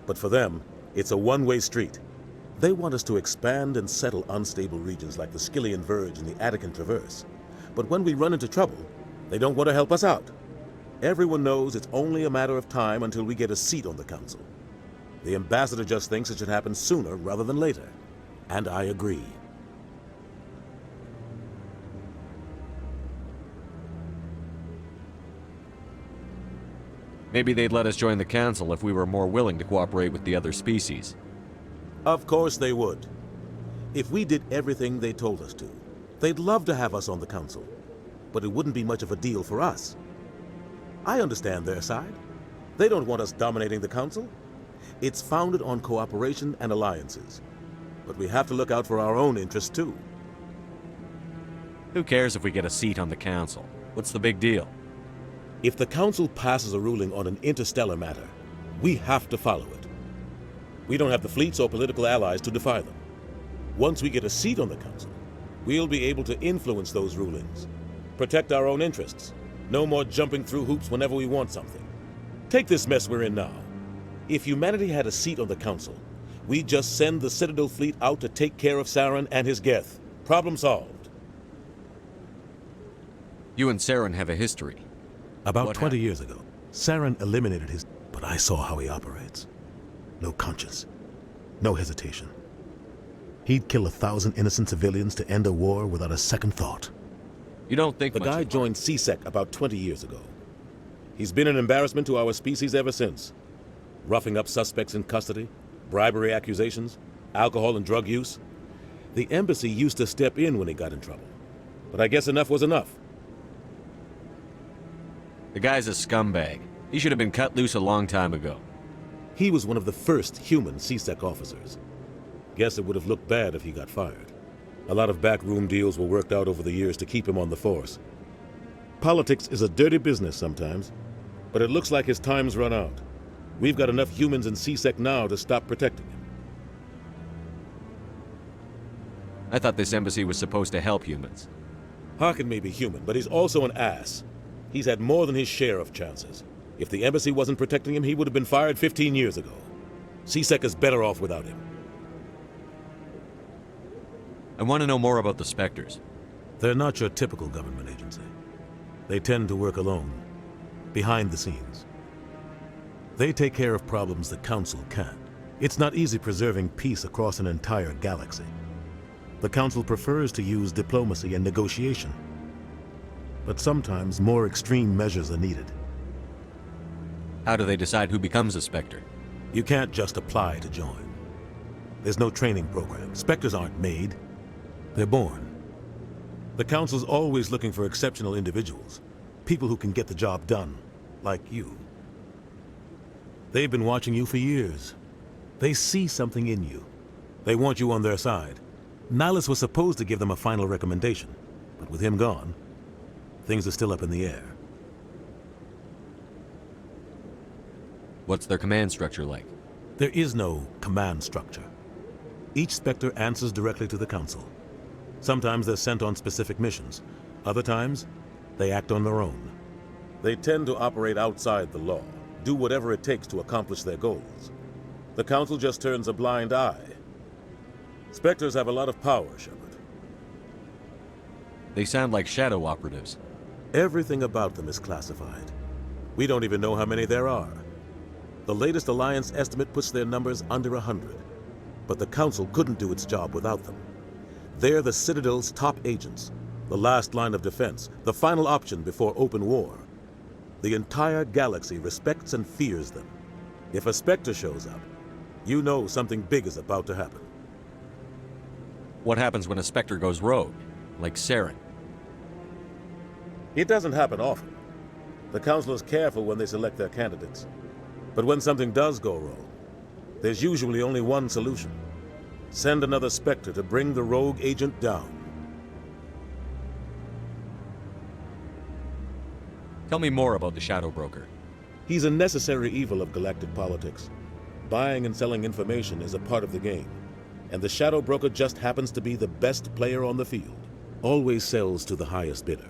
But for them, it's a one-way street. They want us to expand and settle unstable regions like the Skillian Verge and the Attican Traverse. But when we run into trouble, they don't want to help us out. Everyone knows it's only a matter of time until we get a seat on the Council. The ambassador just thinks it should happen sooner rather than later. And I agree. Maybe they'd let us join the council if we were more willing to cooperate with the other species. Of course they would. If we did everything they told us to, they'd love to have us on the council. But it wouldn't be much of a deal for us. I understand their side. They don't want us dominating the council. It's founded on cooperation and alliances. But we have to look out for our own interests too. Who cares if we get a seat on the council? What's the big deal? If the council passes a ruling on an interstellar matter, we have to follow it. We don't have the fleets or political allies to defy them. Once we get a seat on the council, we'll be able to influence those rulings, protect our own interests. No more jumping through hoops whenever we want something. Take this mess we're in now. If humanity had a seat on the council, we'd just send the Citadel fleet out to take care of Saren and his Geth. Problem solved. You and Saren have a history. About 20 years ago, Saren eliminated his... But I saw how he operates. No conscience. No hesitation. He'd kill 1,000 innocent civilians to end a war without a second thought. You don't think the guy joined CSEC about 20 years ago. He's been an embarrassment to our species ever since. Roughing up suspects in custody, bribery accusations, alcohol and drug use. The embassy used to step in when he got in trouble. But I guess enough was enough. The guy's a scumbag. He should have been cut loose a long time ago. He was one of the first human CSEC officers. Guess it would have looked bad if he got fired. A lot of backroom deals were worked out over the years to keep him on the force. Politics is a dirty business sometimes, but it looks like his time's run out. We've got enough humans in CSEC now to stop protecting him. I thought this embassy was supposed to help humans. Harkin may be human, but he's also an ass. He's had more than his share of chances. If the embassy wasn't protecting him, he would have been fired 15 years ago. CSEC is better off without him. I want to know more about the Spectres. They're not your typical government agency. They tend to work alone, behind the scenes. They take care of problems the Council can't. It's not easy preserving peace across an entire galaxy. The Council prefers to use diplomacy and negotiation. But sometimes more extreme measures are needed. How do they decide who becomes a Spectre? You can't just apply to join. There's no training program. Spectres aren't made. They're born. The Council's always looking for exceptional individuals. People who can get the job done, like you. They've been watching you for years. They see something in you. They want you on their side. Nihilus was supposed to give them a final recommendation, but with him gone, things are still up in the air. What's their command structure like? There is no command structure. Each Spectre answers directly to the Council. Sometimes they're sent on specific missions. Other times, they act on their own. They tend to operate outside the law, do whatever it takes to accomplish their goals. The Council just turns a blind eye. Spectres have a lot of power, Shepard. They sound like shadow operatives. Everything about them is classified. We don't even know how many there are. The latest Alliance estimate puts their numbers under 100. But the Council couldn't do its job without them. They're the Citadel's top agents, the last line of defense, the final option before open war. The entire galaxy respects and fears them. If a Spectre shows up, you know something big is about to happen. What happens when a Spectre goes rogue, like Saren? It doesn't happen often. The Council is careful when they select their candidates. But when something does go wrong, there's usually only one solution. Send another Spectre to bring the rogue agent down. Tell me more about the Shadow Broker. He's a necessary evil of galactic politics. Buying and selling information is a part of the game. And the Shadow Broker just happens to be the best player on the field. Always sells to the highest bidder.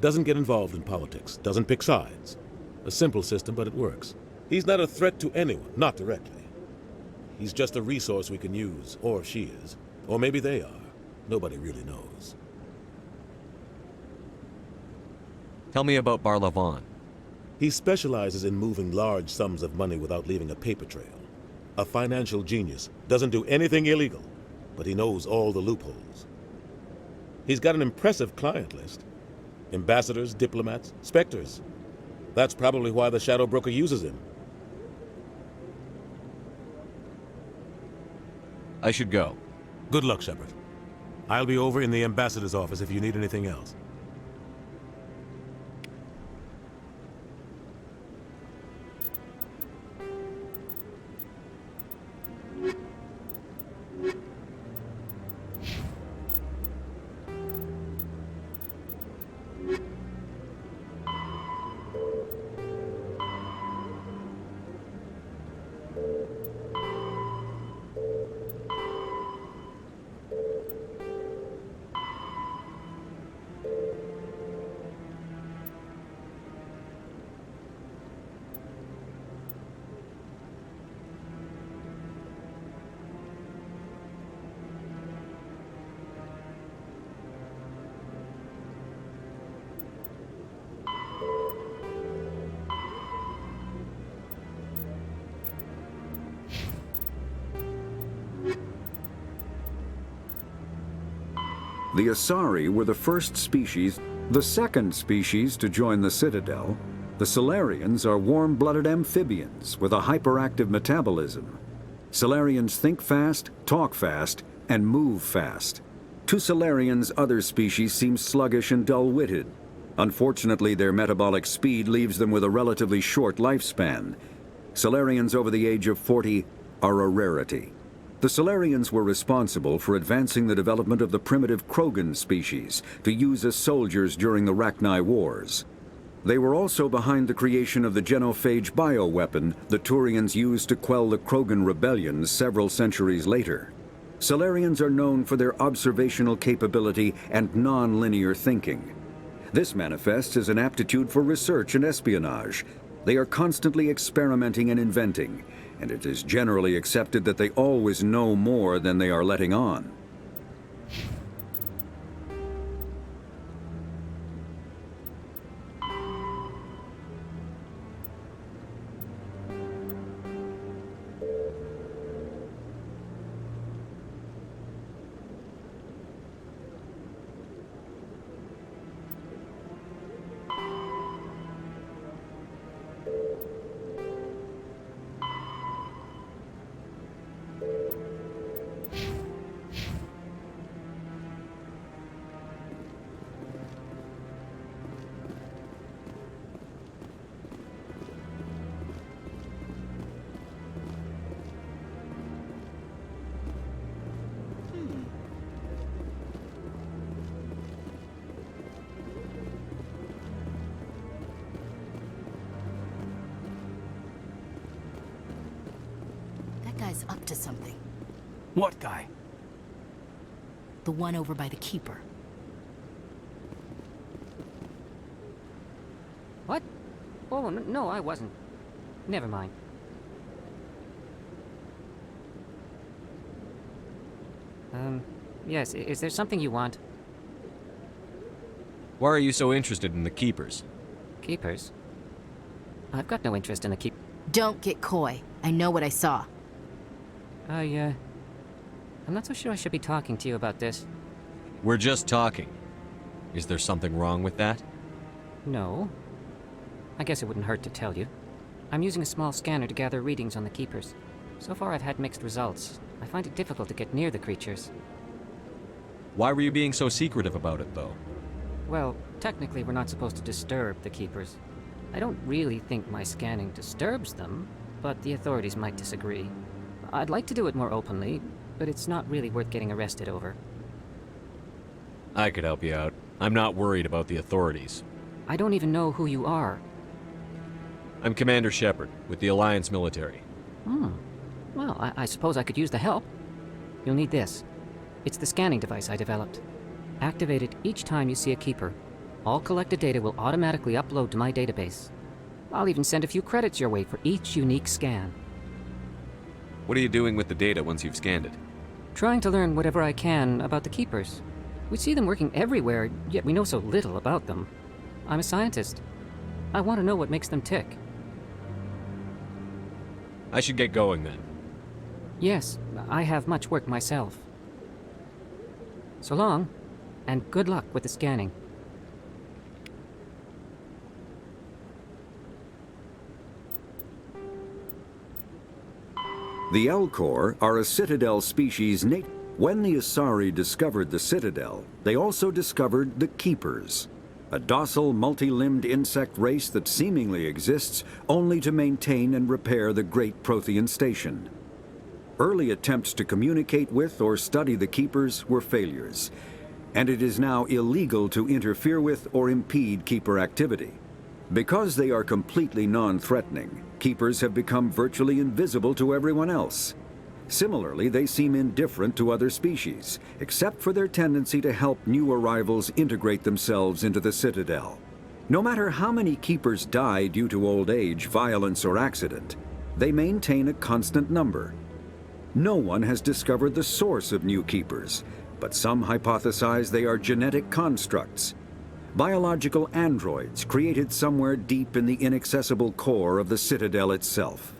Doesn't get involved in politics, doesn't pick sides. A simple system, but it works. He's not a threat to anyone, not directly. He's just a resource we can use, or she is. Or maybe they are. Nobody really knows. Tell me about Barlavon. He specializes in moving large sums of money without leaving a paper trail. A financial genius. Doesn't do anything illegal, but he knows all the loopholes. He's got an impressive client list. Ambassadors, diplomats, specters. That's probably why the Shadow Broker uses him. I should go. Good luck, Shepard. I'll be over in the ambassador's office if you need anything else. The Asari were the first species. The second species to join the Citadel, the Salarians, are warm-blooded amphibians with a hyperactive metabolism. Salarians think fast, talk fast, and move fast. To Salarians, other species seem sluggish and dull-witted. Unfortunately, their metabolic speed leaves them with a relatively short lifespan. Salarians over the age of 40 are a rarity. The Salarians were responsible for advancing the development of the primitive Krogan species to use as soldiers during the Rachni Wars. They were also behind the creation of the genophage bioweapon the Turians used to quell the Krogan rebellions several centuries later. Salarians are known for their observational capability and non-linear thinking. This manifests as an aptitude for research and espionage. They are constantly experimenting and inventing, and it is generally accepted that they always know more than they are letting on. Guy's up to something. What guy? The one over by the Keeper. What? Oh, no, I wasn't. Never mind. Yes, is there something you want? Why are you so interested in the Keepers? Keepers? I've got no interest in the Keep... Don't get coy. I know what I saw. I'm not so sure I should be talking to you about this. We're just talking. Is there something wrong with that? No. I guess it wouldn't hurt to tell you. I'm using a small scanner to gather readings on the Keepers. So far I've had mixed results. I find it difficult to get near the creatures. Why were you being so secretive about it, though? Well, technically we're not supposed to disturb the Keepers. I don't really think my scanning disturbs them, but the authorities might disagree. I'd like to do it more openly, but it's not really worth getting arrested over. I could help you out. I'm not worried about the authorities. I don't even know who you are. I'm Commander Shepard, with the Alliance military. Well, I suppose I could use the help. You'll need this. It's the scanning device I developed. Activate it each time you see a Keeper. All collected data will automatically upload to my database. I'll even send a few credits your way for each unique scan. What are you doing with the data once you've scanned it? Trying to learn whatever I can about the Keepers. We see them working everywhere, yet we know so little about them. I'm a scientist. I want to know what makes them tick. I should get going then. Yes, I have much work myself. So long, and good luck with the scanning. The Elcor are a Citadel species When the Asari discovered the Citadel, they also discovered the Keepers, a docile, multi-limbed insect race that seemingly exists only to maintain and repair the Great Prothean Station. Early attempts to communicate with or study the Keepers were failures, and it is now illegal to interfere with or impede Keeper activity. Because they are completely non-threatening, Keepers have become virtually invisible to everyone else. Similarly, they seem indifferent to other species, except for their tendency to help new arrivals integrate themselves into the Citadel. No matter how many Keepers die due to old age, violence, or accident, they maintain a constant number. No one has discovered the source of new Keepers, but some hypothesize they are genetic constructs, biological androids created somewhere deep in the inaccessible core of the Citadel itself.